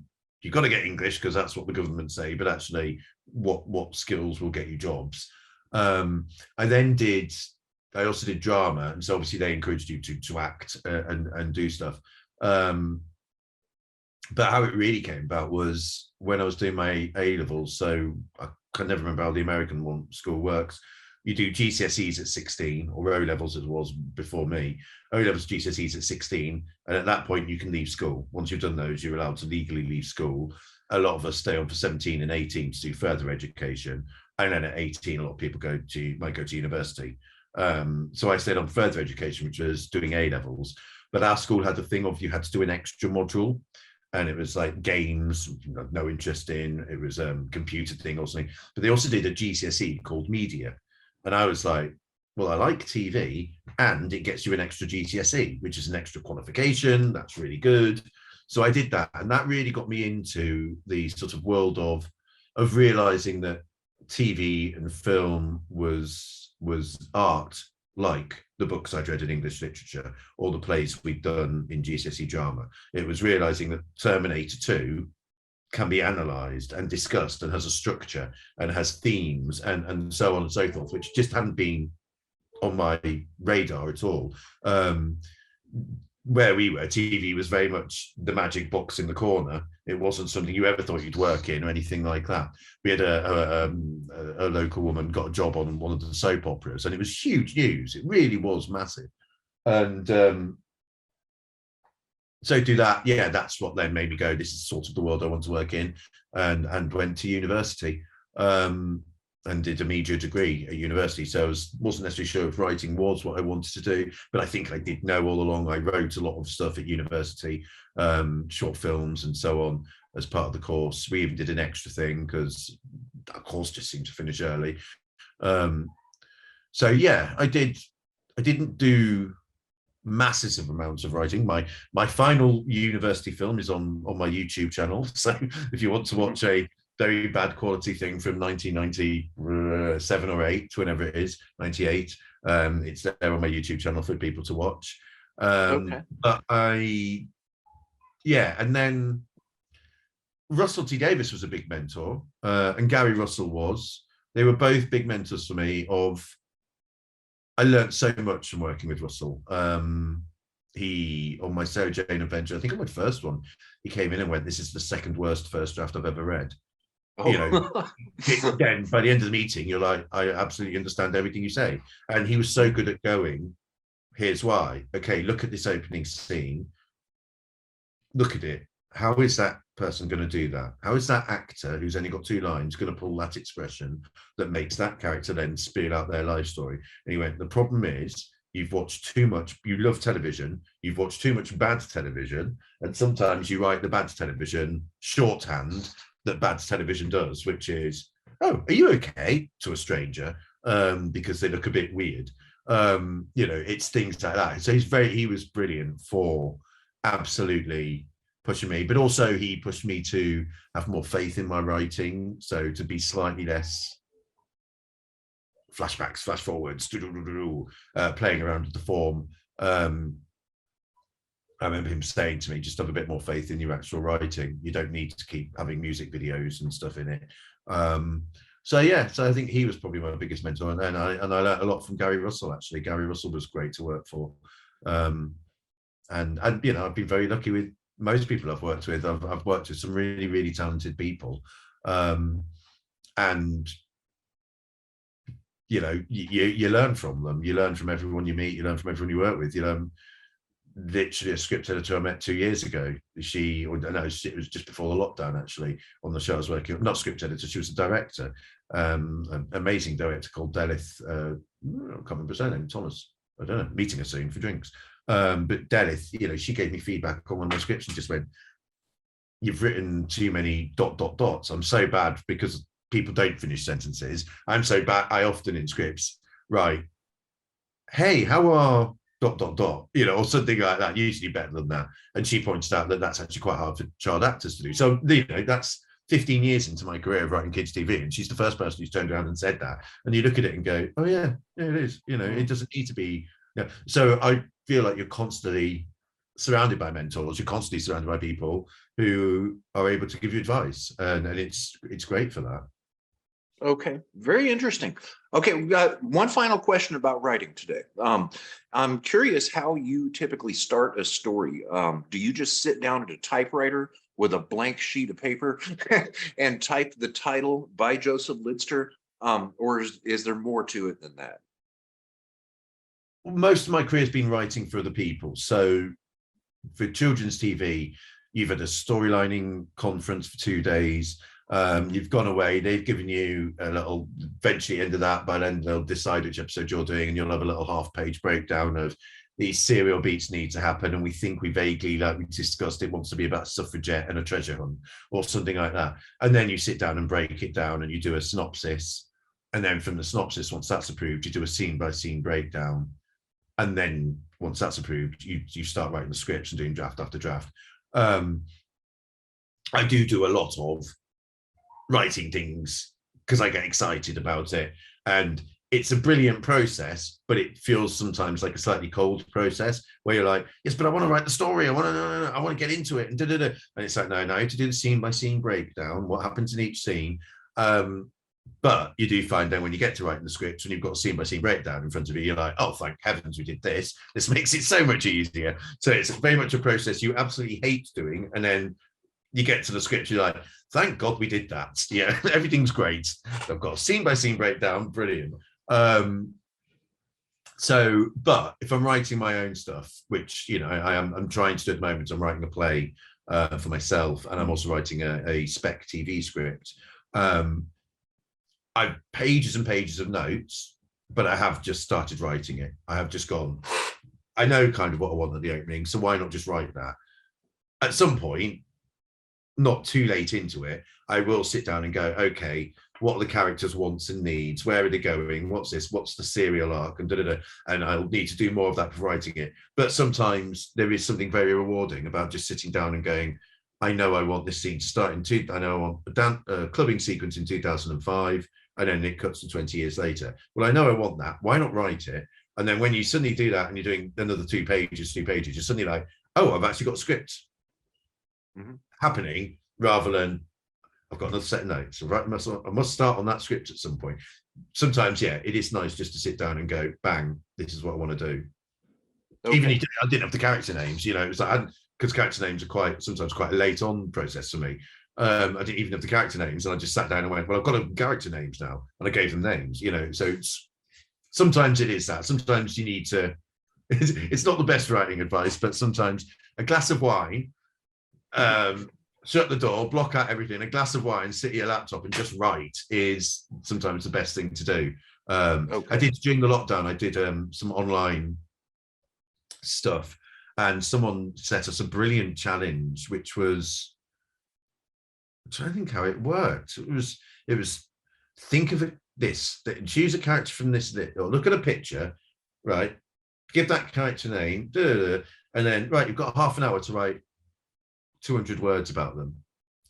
you've got to get English because that's what the government say, but actually what skills will get you jobs. I also did drama, and so obviously they encouraged you to act and do stuff. But how it really came about was when I was doing my A levels. So I can never remember how the American school works. You do GCSEs at 16, or O levels as it was before me. O levels, GCSEs at 16, and at that point you can leave school. Once you've done those, you're allowed to legally leave school. A lot of us stay on for 17 and 18 to do further education, and then at 18, a lot of people might go to university. So I stayed on further education, which was doing A levels. But our school had the thing of you had to do an extra module, and it was like games, no interest in. It was a computer thing or something. But they also did a GCSE called media, and I was like, well, I like TV, and it gets you an extra GCSE, which is an extra qualification. That's really good. So I did that, and that really got me into the sort of world of realizing that TV and film was art, like the books I'd read in English literature or the plays we'd done in GCSE drama. It was realizing that Terminator 2 can be analysed and discussed and has a structure and has themes and so on and so forth, which just hadn't been on my radar at all. Where we were, TV was very much the magic box in the corner. It wasn't something you ever thought you'd work in or anything like that. We had a local woman got a job on one of the soap operas, and it was huge news. It really was massive. And so do that. Yeah, that's what then made me go, this is sort of the world I want to work in, and went to university. And did a media degree at university. So I wasn't necessarily sure if writing was what I wanted to do, but I think I did know all along. I wrote a lot of stuff at university, short films and so on as part of the course. We even did an extra thing because that course just seemed to finish early. So yeah, I didn't do masses of amounts of writing. My final university film is on my YouTube channel. So if you want to watch a very bad quality thing from 1997 or 8, whenever it is, 98. It's there on my YouTube channel for people to watch. Okay. But and then Russell T Davies was a big mentor, and Gary Russell was. They were both big mentors for me. I learned so much from working with Russell. He, on my Sarah Jane adventure, I think on my first one, he came in and went, "This is the second worst first draft I've ever read." You know, again, by the end of the meeting, you're like, I absolutely understand everything you say. And he was so good at going, here's why. Okay, look at this opening scene. Look at it. How is that person going to do that? How is that actor who's only got 2 lines going to pull that expression that makes that character then spill out their life story? And he went, the problem is you've watched too much, you love television, you've watched too much bad television, and sometimes you write the bad television shorthand that bad television does, which is, oh, are you okay, to a stranger, because they look a bit weird. It's things like that. So he was brilliant for absolutely pushing me, but also he pushed me to have more faith in my writing, so to be slightly less flashbacks, flash forwards, playing around with the form. I remember him saying to me, just have a bit more faith in your actual writing. You don't need to keep having music videos and stuff in it. So I think he was probably my biggest mentor. And I learned a lot from Gary Russell, actually. Gary Russell was great to work for. And I've been very lucky with most people I've worked with. I've worked with some really, really talented people. And you learn from them. You learn from everyone you meet. You learn from everyone you work with. Literally a script editor I met 2 years ago. It was just before the lockdown, actually, on the show I was working. Not script editor, she was a director, an amazing director called Delith. I can't remember his name, Thomas. I don't know. Meeting her soon for drinks. But Delith, she gave me feedback on one of my scripts and just went, "You've written too many ... I'm so bad because people don't finish sentences. I'm so bad. I often in scripts write, hey, how are ... or something like that, usually better than that." And she pointed out that that's actually quite hard for child actors to do. So, that's 15 years into my career of writing kids TV, and she's the first person who's turned around and said that. And you look at it and go, oh yeah, it is. It doesn't need to be. So I feel like you're constantly surrounded by mentors. You're constantly surrounded by people who are able to give you advice, and it's great for that. Okay, very interesting. Okay, we got one final question about writing today. I'm curious how you typically start a story. Do you just sit down at a typewriter with a blank sheet of paper and type the title by Joseph Lidster, or is there more to it than that? Most of my career has been writing for other people. So for children's TV, you've had a storylining conference for 2 days. You've gone away, they've given you a little, eventually end of that, by then they'll decide which episode you're doing, and you'll have a little half-page breakdown of these serial beats need to happen, and we think we vaguely, like we discussed, it wants to be about a suffragette and a treasure hunt or something like that. And then you sit down and break it down and you do a synopsis. And then from the synopsis, once that's approved, you do a scene-by-scene breakdown. And then once that's approved, you start writing the scripts and doing draft after draft. I do a lot of writing things because I get excited about it, and it's a brilliant process, but it feels sometimes like a slightly cold process where you're like, yes, but I want to write the story, I want to get into it, and and it's like, no, you have to do the scene by scene breakdown, what happens in each scene. But you do find then when you get to writing the scripts, when you've got a scene by scene breakdown in front of you, you're like, oh, thank heavens we did this. This makes it so much easier. So it's very much a process you absolutely hate doing, and then you get to the script, you're like, thank God we did that. Yeah, everything's great. I've got a scene by scene breakdown, brilliant. But if I'm writing my own stuff, which I'm trying to do at the moment, I'm writing a play for myself, and I'm also writing a spec TV script. I've pages and pages of notes, but I have just started writing it. I have just gone, I know kind of what I want at the opening, so why not just write that? At some point, not too late into it, I will sit down and go, okay, what are the characters' wants and needs? Where are they going? What's this? What's the serial arc? And and I'll need to do more of that for writing it. But sometimes there is something very rewarding about just sitting down and going, I know I want this scene to start I know I want a clubbing sequence in 2005, and then it cuts to 20 years later. Well, I know I want that. Why not write it? And then when you suddenly do that and you're doing another 2 pages, you're suddenly like, oh, I've actually got scripts happening, rather than I've got another set of notes. I must start on that script at some point. Sometimes, yeah, it is nice just to sit down and go, bang, this is what I want to do. Okay. Even if I didn't have the character names, it was like, because character names are sometimes quite a late on process for me. I didn't even have the character names, and I just sat down and went, well, I've got character names now, and I gave them names. So sometimes it is that. Sometimes you need to. It's not the best writing advice, but sometimes a glass of wine, shut the door, block out everything, a glass of wine, sit at your laptop and just write is sometimes the best thing to do. Okay. I did during the lockdown, I did some online stuff, and someone set us a brilliant challenge, which was, I'm trying to think how it worked. It was think of it choose a character from this, or look at a picture right? Give that character name, and then, right, you've got half an hour to write 200 words about them.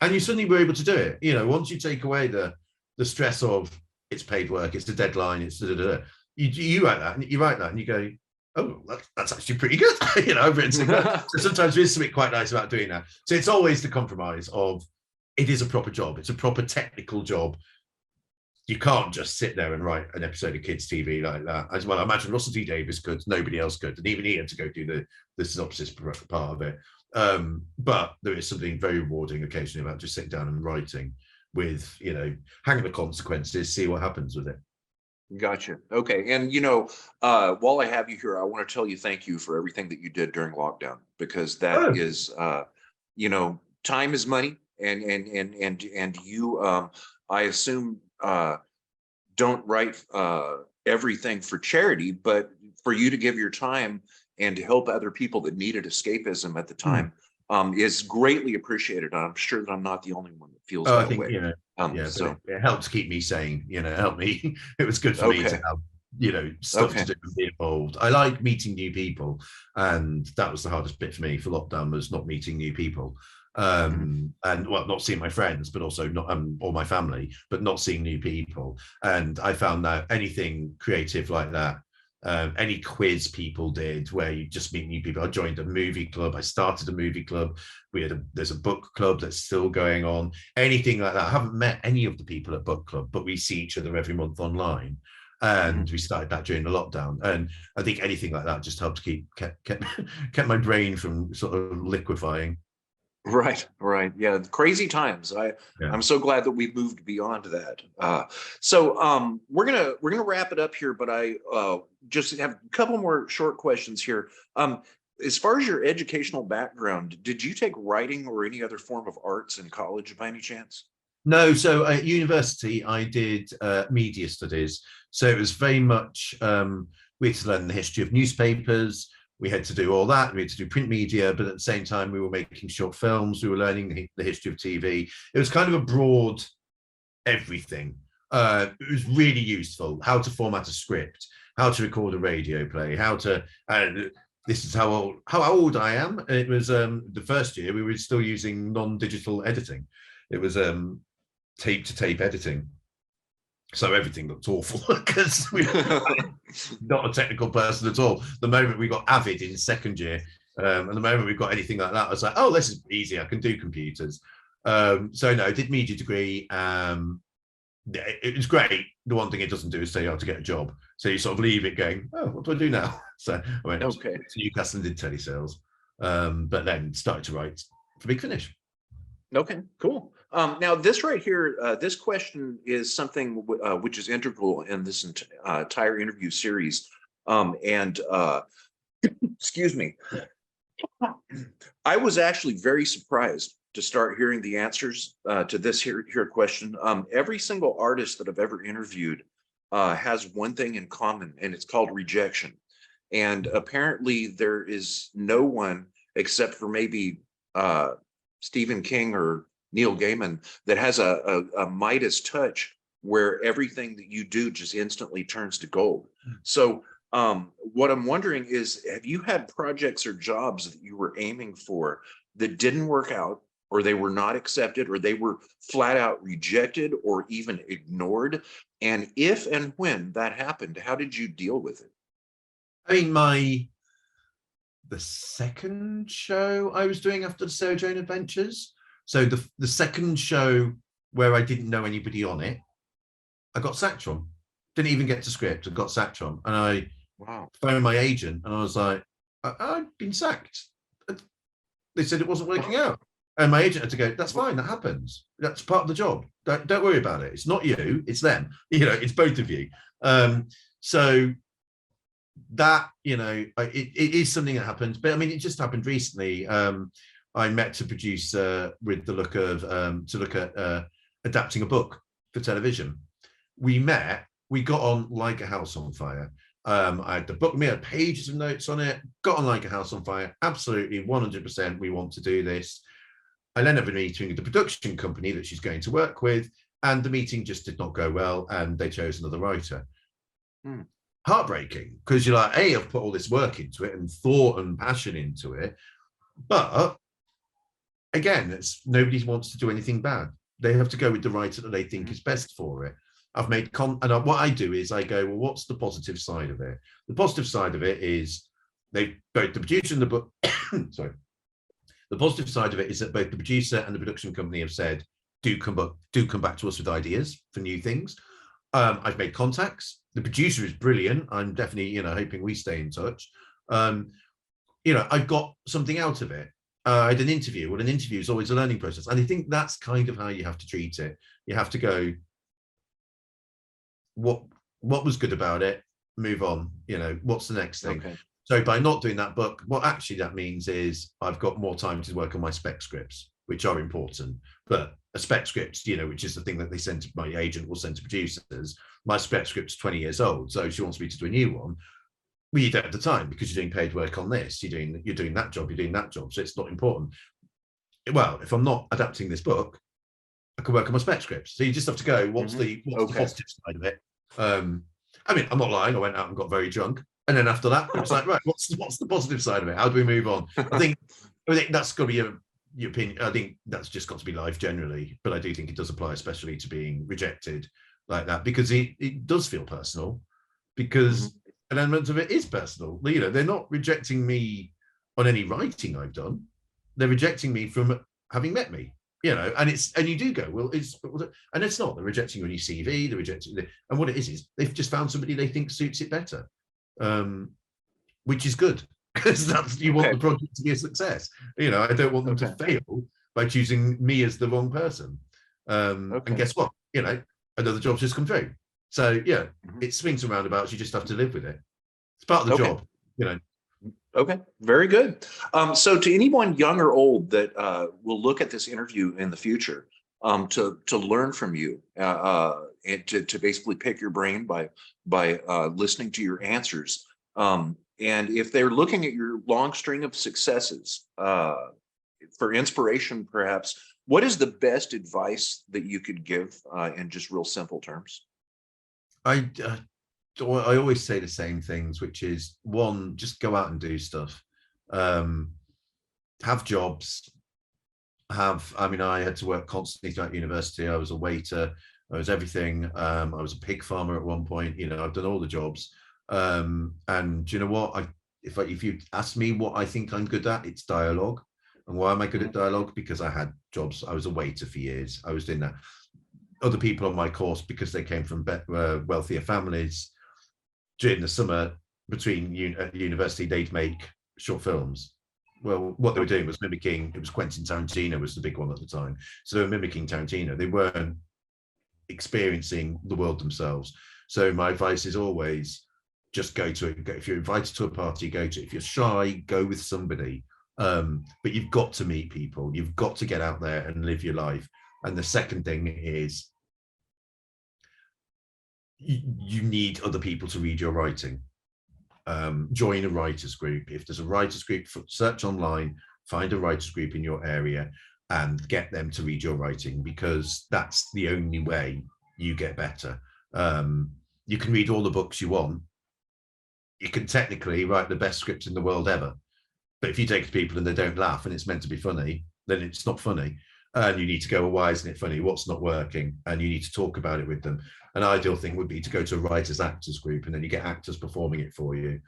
And you suddenly were able to do it. You know, once you take away the stress of it's paid work, it's the deadline, it's you write that, and you write that, and you go, oh, that's actually pretty good. You know, I've written something like so sometimes there is something quite nice about doing that. So it's always the compromise of it is a proper job. It's a proper technical job. You can't just sit there and write an episode of kids' TV like that. As well, I imagine Russell T Davies could, nobody else could, and even he had to go do the synopsis part of it. But there is something very rewarding occasionally about just sitting down and writing with, you know, hang the consequences, see what happens with it. Gotcha. Okay. And, while I have you here, I want to tell you thank you for everything that you did during lockdown, because that is, time is money, and you, I assume, don't write everything for charity, but for you to give your time and to help other people that needed escapism at the time is greatly appreciated. I'm sure that I'm not the only one that feels that way. So it helped keep me sane, helped me. It was good for me to have, stuff to do and be involved. I like meeting new people, and that was the hardest bit for me for lockdown, was not meeting new people. And not seeing my friends, but also not or my family, but not seeing new people. And I found that anything creative like that, any quiz people did where you just meet new people. I joined a movie club. I started a movie club. There's a book club that's still going on. Anything like that. I haven't met any of the people at book club, but we see each other every month online. And we started that during the lockdown. And I think anything like that just helped kept my brain from sort of liquefying. Right. Yeah, crazy times. I'm so glad that we've moved beyond that. So we're gonna wrap it up here, but I just have a couple more short questions here. As far as your educational background, did you take writing or any other form of arts in college by any chance? No. So at university, I did media studies. So it was very much we had to learn the history of newspapers. We had to do all that. We had to do print media, but at the same time, we were making short films. We were learning the history of TV. It was kind of a broad everything. It was really useful. How to format a script, how to record a radio play, how to. This is how old I am. It was the first year we were still using non-digital editing. It was tape-to-tape editing. So everything looked awful because we're not a technical person at all. The moment we got Avid in second year, and the moment we got anything like that, I was like, oh, this is easy. I can do computers. So no, I did media degree. It was great. The one thing it doesn't do is tell you how to get a job. So you sort of leave it going, oh, what do I do now? So I went to Newcastle and did telesales, but then started to write for Big Finish. Okay, cool. Now this right here, this question is something which is integral in this entire interview series. Excuse me, I was actually very surprised to start hearing the answers to this here question. Every single artist that I've ever interviewed has one thing in common, and it's called rejection. And apparently there is no one except for maybe Stephen King or Neil Gaiman that has a Midas touch where everything that you do just instantly turns to gold. So what I'm wondering is, have you had projects or jobs that you were aiming for that didn't work out, or they were not accepted, or they were flat out rejected or even ignored? And if and when that happened, how did you deal with it? I mean, the second show I was doing after the Sarah Jane Adventures, so the second show where I didn't know anybody on it, I got sacked from. Didn't even get to script, I got sacked from. And I phoned my agent and I was like, I've been sacked. They said it wasn't working out. And my agent had to go, that's fine, that happens. That's part of the job. Don't worry about it. It's not you, it's them. It's both of you. So that, it is something that happens. But I mean, it just happened recently. I met a producer with the look of to look at adapting a book for television. We got on like a house on fire. I had the book, I had pages of notes on it, got on like a house on fire. Absolutely 100%, we want to do this. I then have a meeting with the production company that she's going to work with, and the meeting just did not go well, and they chose another writer. heartbreaking, because you're like, hey, I've put all this work into it and thought and passion into it, but again, it's nobody wants to do anything bad. They have to go with the writer that they think is best for it. I've made and what I do is I go, well, what's the positive side of it? The positive side of it is they both the producer and the book. Sorry, the positive side of it is that both the producer and the production company have said, do come back to us with ideas for new things. I've made contacts. The producer is brilliant. I'm definitely, hoping we stay in touch. I've got something out of it. I had an interview. Well, an interview is always a learning process. And I think that's kind of how you have to treat it. You have to go, what was good about it? Move on. What's the next thing? Okay. So by not doing that book, what actually that means is I've got more time to work on my spec scripts, which are important. But a spec script, which is the thing that they send to my agent will send to producers. My spec script's 20 years old. So she wants me to do a new one. Well, you don't have the time because you're doing paid work on this. You're doing that job. You're doing that job. So it's not important. Well, if I'm not adapting this book, I can work on my spec scripts. So you just have to go, what's the positive side of it? I mean, I'm not lying. I went out and got very drunk. And then after that, it was like, right, what's the positive side of it? How do we move on? I think that's got to be your opinion. I think that's just got to be life generally. But I do think it does apply, especially to being rejected like that, because it does feel personal, because an element of it is personal. They're not rejecting me on any writing I've done. They're rejecting me from having met me, and you do go, well, and it's not, they're rejecting you on your CV, they're rejecting, and what it is they've just found somebody they think suits it better, which is good, because you want the project to be a success. I don't want them to fail by choosing me as the wrong person. And guess what? Another job's just come through. So yeah, it swings and roundabouts. You just have to live with it. It's part of the job, Okay, very good. So to anyone young or old that will look at this interview in the future, to learn from you, and to basically pick your brain by listening to your answers, and if they're looking at your long string of successes for inspiration, perhaps, what is the best advice that you could give in just real simple terms? I always say the same things, which is, one, just go out and do stuff. Have jobs. I had to work constantly throughout university. I was a waiter. I was everything. I was a pig farmer at one point. I've done all the jobs. And you know what? If you ask me what I think I'm good at, it's dialogue. And why am I good at dialogue? Because I had jobs. I was a waiter for years. I was doing that. Other people on my course, because they came from wealthier families, during the summer between university, they'd make short films. Well, what they were doing was mimicking, it was Quentin Tarantino was the big one at the time. So they were mimicking Tarantino. They weren't experiencing the world themselves. So my advice is always just go to it. If you're invited to a party, go to it. If you're shy, go with somebody. But you've got to meet people. You've got to get out there and live your life. And the second thing is, you need other people to read your writing. Join a writers group. If there's a writers group, search online, find a writers group in your area and get them to read your writing, because that's the only way you get better. You can read all the books you want. You can technically write the best script in the world ever. But if you take people and they don't laugh and it's meant to be funny, then it's not funny. And you need to go, well, why isn't it funny? What's not working? And you need to talk about it with them. An ideal thing would be to go to a writers actors group, and then you get actors performing it for you.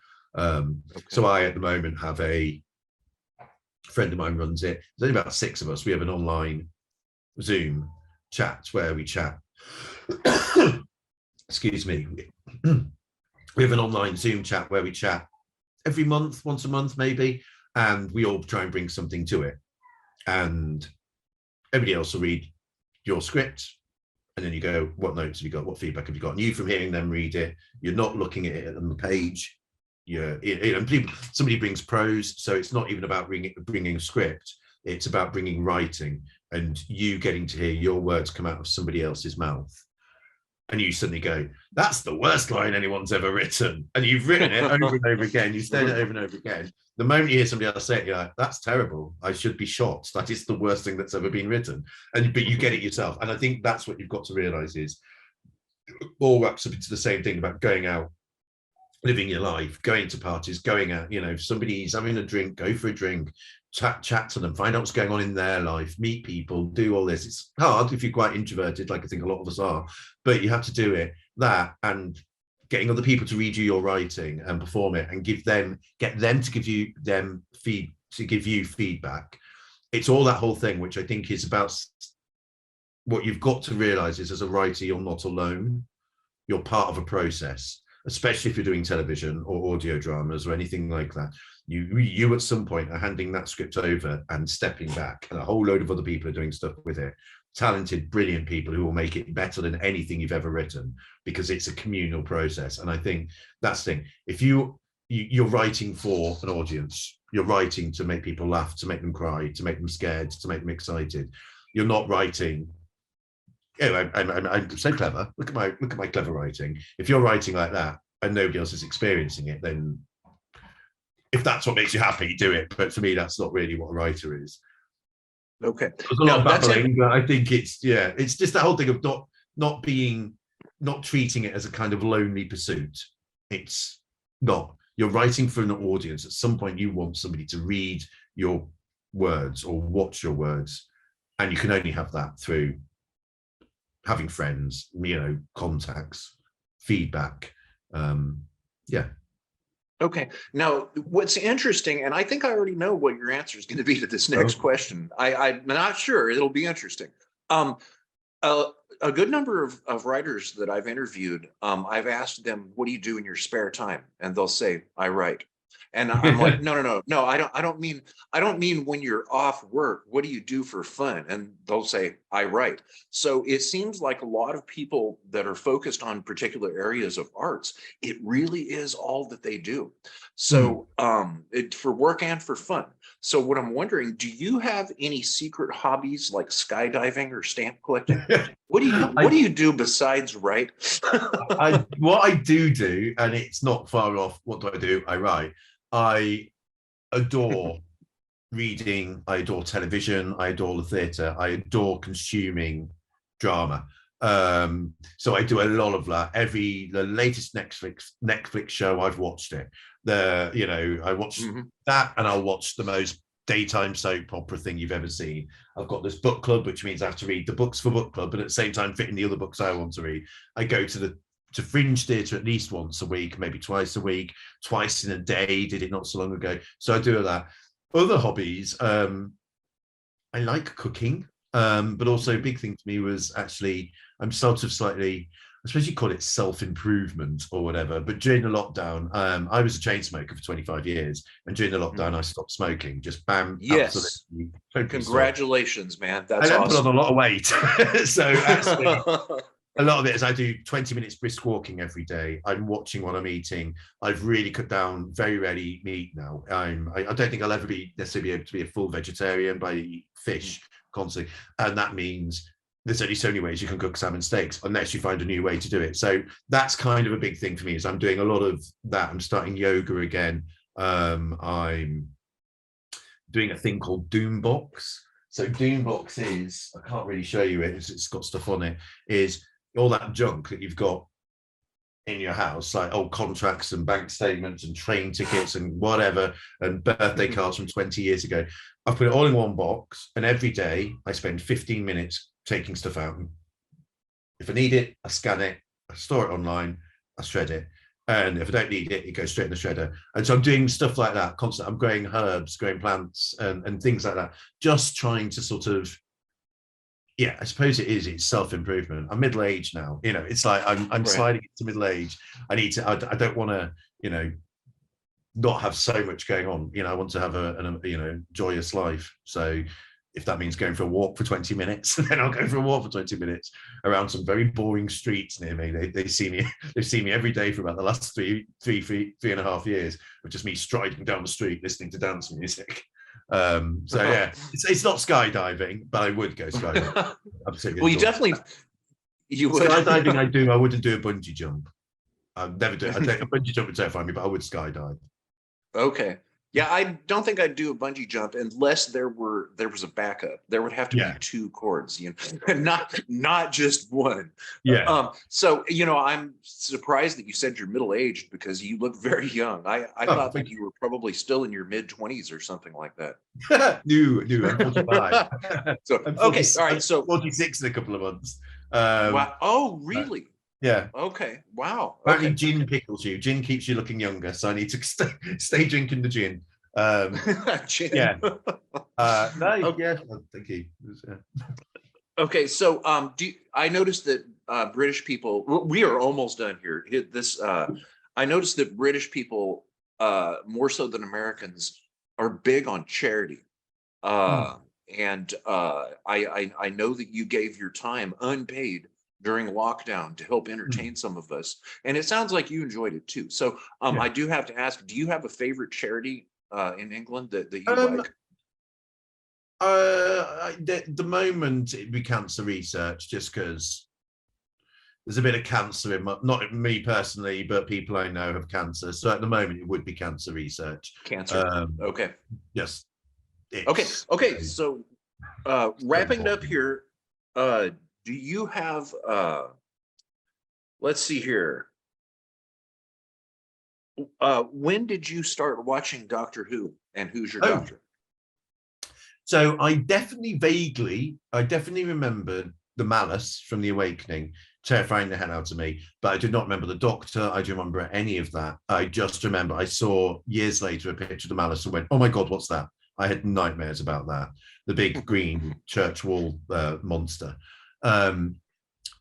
So I, at the moment, have a friend of mine runs it. There's only about 6 of us. We have an online Zoom chat where we chat. Excuse me. We have an online Zoom chat where we chat every month, once a month maybe, and we all try and bring something to it. And everybody else will read your script, and then you go, what notes have you got? What feedback have you got? And you, from hearing them read it, you're not looking at it on the page. Somebody brings prose, so it's not even about bringing a script. It's about bringing writing, and you getting to hear your words come out of somebody else's mouth. And you suddenly go, that's the worst line anyone's ever written. And you've written it over and over again. You've said it over and over again. The moment you hear somebody else say it, you're like, that's terrible. I should be shot. That is the worst thing that's ever been written. But you get it yourself. And I think that's what you've got to realize is, all wraps up into the same thing about going out living your life, going to parties, going out, if somebody's having a drink, go for a drink, chat to them, find out what's going on in their life, meet people, do all this. It's hard if you're quite introverted, like I think a lot of us are, but you have to do it. That and getting other people to read you your writing and perform it and get them to give you feedback. It's all that whole thing, which I think is about what you've got to realize is, as a writer, you're not alone. You're part of a process, especially if you're doing television or audio dramas or anything like that. You at some point are handing that script over and stepping back, and a whole load of other people are doing stuff with it. Talented, brilliant people who will make it better than anything you've ever written, because it's a communal process. And I think that's the thing. If you're writing for an audience, you're writing to make people laugh, to make them cry, to make them scared, to make them excited. You're not writing. I'm so clever. Look at my clever writing. If you're writing like that and nobody else is experiencing it, then if that's what makes you happy, do it. But for me, that's not really what a writer is. Okay. There's a lot of babbling, but I think it's just that whole thing of not treating it as a kind of lonely pursuit. It's not. You're writing for an audience. At some point, you want somebody to read your words or watch your words, and you can only have that through having friends, contacts, feedback. Okay. Now, what's interesting, and I think I already know what your answer is going to be to this next question. I'm not sure. It'll be interesting. A good number of writers that I've interviewed, I've asked them, what do you do in your spare time? And they'll say, I write. And I'm like, no, I don't mean when you're off work, what do you do for fun? And they'll say, I write. So it seems like a lot of people that are focused on particular areas of arts, it really is all that they do. So for work and for fun. So what I'm wondering, do you have any secret hobbies like skydiving or stamp collecting? What do you do besides write? What I do, and it's not far off, what do I do? I write. I adore reading, I adore television, I adore the theatre, I adore consuming drama. So I do a lot of that. The latest Netflix show, I've watched it. I watched that, and I'll watch the most daytime soap opera thing you've ever seen. I've got this book club, which means I have to read the books for book club, but at the same time fit in the other books I want to read. I go to Fringe Theatre at least once a week, maybe twice a week, twice in a day, did it not so long ago. So I do that. Other hobbies, I like cooking, but also a big thing for me was actually, I'm sort of slightly, I suppose you call it self-improvement or whatever, but during the lockdown, I was a chain smoker for 25 years, and during the lockdown, I stopped smoking, just bam. Yes. Congratulations, man. That's awesome. I put on a lot of weight. So actually, a lot of it is I do 20 minutes brisk walking every day. I'm watching what I'm eating. I've really cut down, very rarely eat meat now. I don't think I'll ever necessarily be able to be a full vegetarian, but I eat fish constantly. And that means there's only so many ways you can cook salmon steaks unless you find a new way to do it. So that's kind of a big thing for me, is I'm doing a lot of that. I'm starting yoga again. I'm doing a thing called Doombox. So Doombox is, I can't really show you it, it's got stuff on it, is all that junk that you've got in your house, like old contracts and bank statements and train tickets and whatever, and birthday cards from 20 years ago. I've put it all in one box, and every day I spend 15 minutes taking stuff out. If I need it, I scan it, I store it online, I shred it. And if I don't need it, it goes straight in the shredder. And so I'm doing stuff like that constantly. I'm growing herbs, growing plants and things like that, just trying to sort of, I suppose it's self-improvement. I'm middle-aged now, it's like I'm right. Sliding into middle age. I don't want to, not have so much going on. I want to have a joyous life. So if that means going for a walk for 20 minutes, then I'll go for a walk for 20 minutes around some very boring streets near me. They've seen me every day for about the last three and a half years of just me striding down the street, listening to dance music. It's not skydiving, but I would go skydiving. Well, you would. Skydiving, I wouldn't do a bungee jump. I'd never do it. A bungee jump would terrify me, but I would skydive. Okay. Yeah, I don't think I'd do a bungee jump unless there was a backup. There would have to be two cords, and not just one. Yeah. So I'm surprised that you said you're middle aged because you look very young. I thought that you were probably still in your mid-20s or something like that. No, I'm 45. So I'm okay, all right. So 46 in a couple of months. wow. Oh, really? Yeah. Okay. Wow. Apparently, Okay. gin pickles you. Gin keeps you looking younger, so I need to stay drinking the gin. Gin. Yeah. No. Okay. Yeah. Thank you. Okay, so I noticed that British people, we are almost done here. I noticed that British people, more so than Americans, are big on charity. And I know that you gave your time unpaid during lockdown to help entertain some of us, and it sounds like you enjoyed it too. So I do have to ask, do you have a favorite charity in England that you like? The moment it'd be cancer research, just because there's a bit of cancer in not me personally, but people I know have cancer. So at the moment, it would be cancer research. Cancer. Okay. Yes. Okay. So wrapping it up here, do you have let's see here. When did you start watching Doctor Who, and who's your doctor? So I definitely remember the Malice from The Awakening, terrifying the hell out of me, but I did not remember the Doctor. I don't remember any of that. I just remember I saw years later a picture of the Malice and went, oh my God, what's that? I had nightmares about that. The big green church wall monster.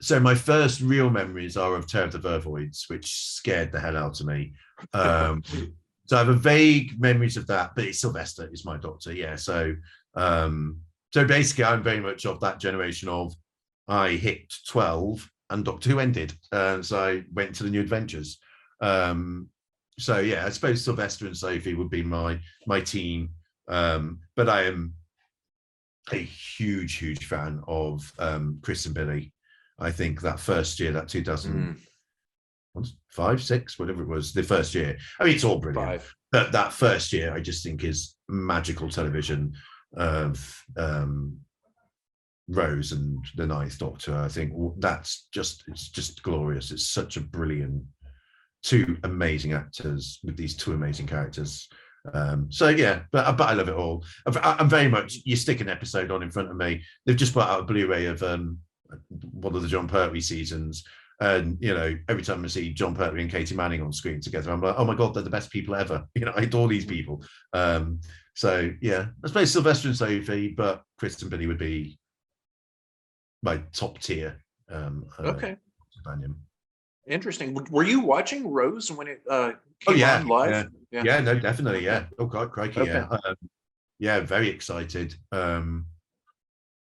So my first real memories are of Terror of the Vervoids, which scared the hell out of me. So I have a vague memories of that, but it's Sylvester is my doctor. Yeah. So basically I'm very much of that generation of I hit 12 and Doctor Who ended. So I went to the New Adventures. So yeah, I suppose Sylvester and Sophie would be my team. But I am a huge fan of Chris and Billy. I think that first year, that 2005, 6, whatever it was, the first year. I mean, it's all brilliant. That first year, I just think is magical television of Rose and the Ninth Doctor. I think it's just glorious. It's such a brilliant, two amazing actors with these two amazing characters. So yeah, but I love it all. I'm very much, you stick an episode on in front of me. They've just put out a Blu-ray of one of the John Pertwee seasons, and every time I see John Pertwee and Katie Manning on screen together, I'm like, oh my God, they're the best people ever. I adore these people. So yeah, I suppose Sylvester and Sophie, but Chris and Billy would be my top tier. Okay. Companion. Interesting. Were you watching Rose when it came on live? Yeah, no, definitely. Yeah. Oh God, crikey. Okay. Yeah, very excited.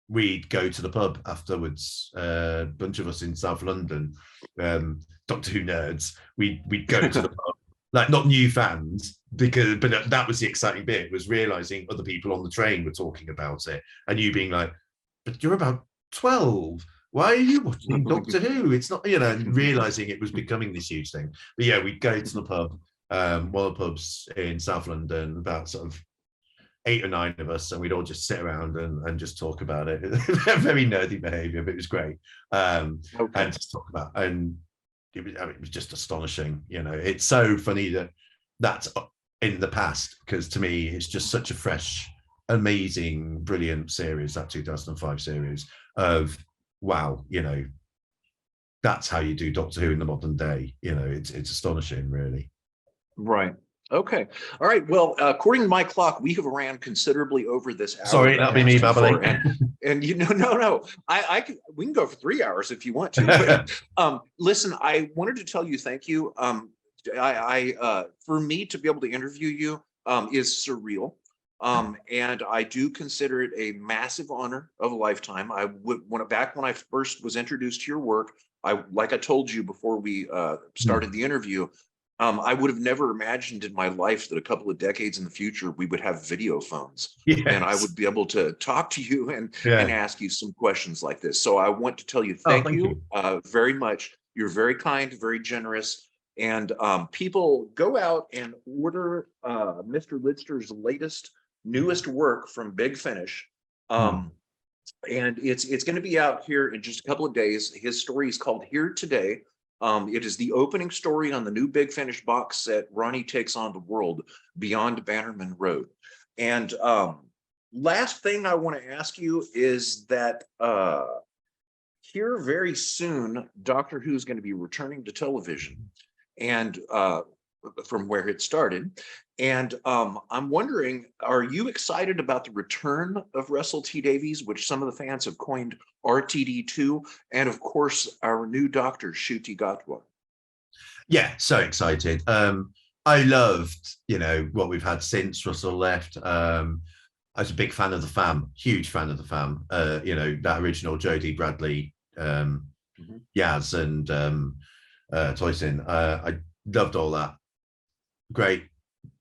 We'd go to the pub afterwards. A bunch of us in South London, Doctor Who nerds. We'd go to the pub, like not new fans, but that was the exciting bit, was realizing other people on the train were talking about it, and you being like, but you're about 12. Why are you watching Doctor Who? It's not, realizing it was becoming this huge thing. But yeah, we'd go to the pub, one of the pubs in South London, about sort of 8 or 9 of us, and we'd all just sit around and just talk about it. Very nerdy behavior, but it was great. And just talk about, and it was just astonishing. It's so funny that's in the past, because to me, it's just such a fresh, amazing, brilliant series, that 2005 series of, wow, that's how you do Doctor Who in the modern day. It's astonishing, really. Right. Okay. All right. Well, according to my clock, we have ran considerably over this hour. Sorry, that'll be me babbling. And no. We can go for 3 hours if you want to. But, listen, I wanted to tell you thank you. For me to be able to interview you is surreal. And I do consider it a massive honor of a lifetime. Back when I first was introduced to your work, like I told you before we started the interview, I would have never imagined in my life that a couple of decades in the future we would have video phones, and I would be able to talk to you and ask you some questions like this. So I want to tell you thank you very much. You're very kind, very generous, And people go out and order Mr. Lidster's newest work from Big Finish. And it's going to be out here in just a couple of days. His story is called Here Today. It is the opening story on the new Big Finish box set, Rani Takes on the World Beyond Bannerman Road. And last thing I want to ask you is that here very soon, Doctor Who is going to be returning to television, and from where it started. And I'm wondering, are you excited about the return of Russell T Davies, which some of the fans have coined RTD2, and of course our new Doctor Ncuti Gatwa? Yeah, so excited. I loved, what we've had since Russell left. I was a big fan of the fam, huge fan of the fam. That original Jodie Bradley, Yaz, and Toysin. I loved all that. Great.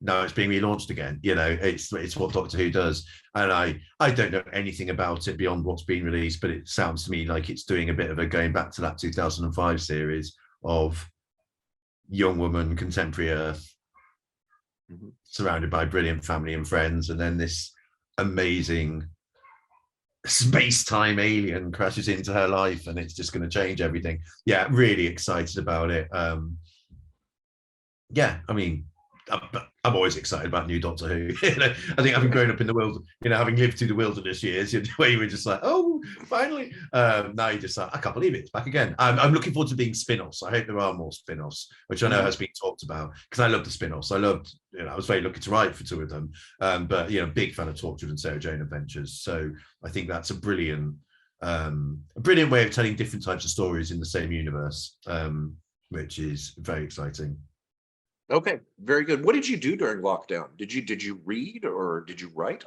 Now it's being relaunched again. It's what Doctor Who does, and I don't know anything about it beyond what's been released, but it sounds to me like it's doing a bit of a going back to that 2005 series of young woman, contemporary Earth, surrounded by brilliant family and friends, and then this amazing space-time alien crashes into her life, and it's just going to change everything. Yeah, really excited about it. I'm always excited about new Doctor Who. I think having grown up in the world, having lived through the wilderness years, where you were just like, oh, finally. Now you're just like, I can't believe it's back again. I'm looking forward to being spin-offs. I hope there are more spin-offs, which I know has been talked about, because I love the spin-offs. I was very lucky to write for two of them. But big fan of Torchwood and Sarah Jane Adventures. So I think that's a brilliant way of telling different types of stories in the same universe, which is very exciting. Okay, very good. What did you do during lockdown? Did you read or did you write?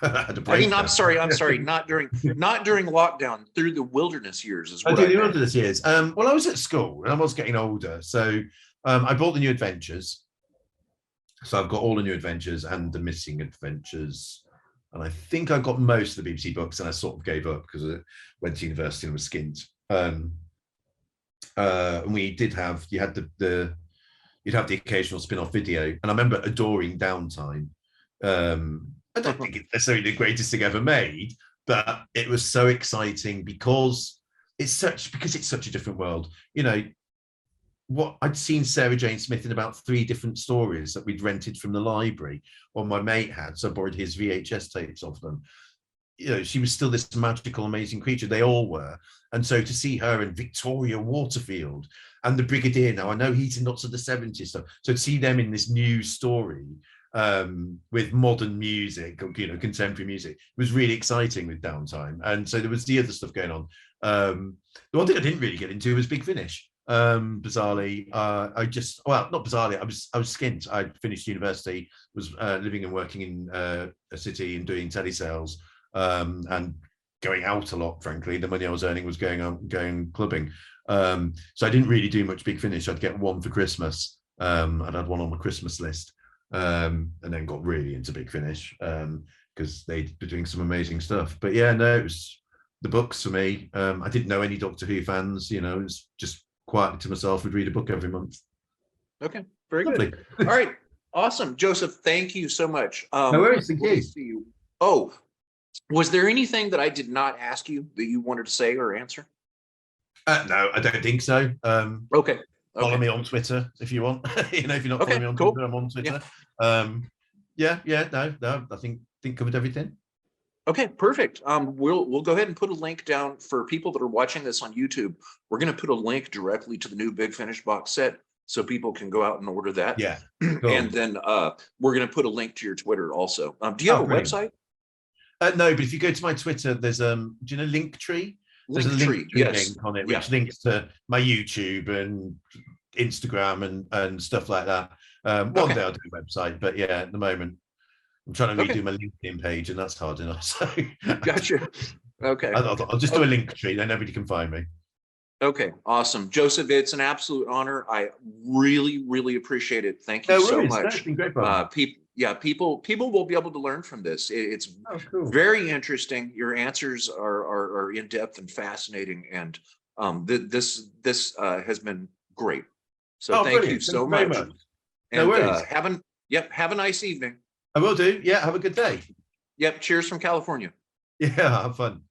I'm sorry. Not during lockdown. Through the wilderness years is what I meant. Wilderness years. Well, I was at school and I was getting older, so I bought the New Adventures. So I've got all the New Adventures and the Missing Adventures, and I think I got most of the BBC books, and I sort of gave up because I went to university and was skint. And we did have you'd have the occasional spin-off video, and I remember adoring Downtime. I don't think it's necessarily the greatest thing ever made, but it was so exciting because it's such a different world. What I'd seen Sarah Jane Smith in about 3 different stories that we'd rented from the library, or my mate had, so I borrowed his VHS tapes of them. She was still this magical, amazing creature. They all were. And so to see her and Victoria Waterfield and the Brigadier, now I know he's in lots of the 70s stuff. So to see them in this new story with modern music, or, contemporary music, was really exciting with Downtime. And so there was the other stuff going on. The one thing I didn't really get into was Big Finish. Bizarrely, not bizarrely, I was skint. I'd finished university, was living and working in a city and doing telesales. And going out a lot, frankly. The money I was earning was going clubbing. So I didn't really do much Big Finish. I'd get one for Christmas. I'd had one on my Christmas list, and then got really into Big Finish because they'd be doing some amazing stuff. But yeah, no, it was the books for me. I didn't know any Doctor Who fans. It was just quietly to myself. Would read a book every month. Okay, very good. All right, awesome, Joseph. Thank you so much. No worries. Thank you. See you. Oh. Was there anything that I did not ask you that you wanted to say or answer? No, I don't think so. Okay. Follow me on Twitter if you want. If you're not following me on Twitter, I'm on Twitter. Yeah. No, I think covered everything. Okay, perfect. We'll go ahead and put a link down for people that are watching this on YouTube. We're going to put a link directly to the new Big Finish box set, so people can go out and order that. Yeah. Cool. And then we're going to put a link to your Twitter also. Do you have a website? No, but if you go to my Twitter, there's do you know Linktree? There's a Linktree link on it, which links to my YouTube and Instagram and stuff like that. One day I'll do a website, but yeah, at the moment I'm trying to redo my LinkedIn page, and that's hard enough. So gotcha. Okay. I'll just do a Linktree, then nobody can find me. Okay, awesome, Joseph. It's an absolute honor. I really, really appreciate it. Thank you so much. It's been great fun. People will be able to learn from this. It's cool. Very interesting. Your answers are in depth and fascinating, and this has been great. So thank brilliant. you so Thank you much. very much. And No worries. have a nice evening. I will do. Yeah, have a good day. Yep. Cheers from California. Yeah, have fun.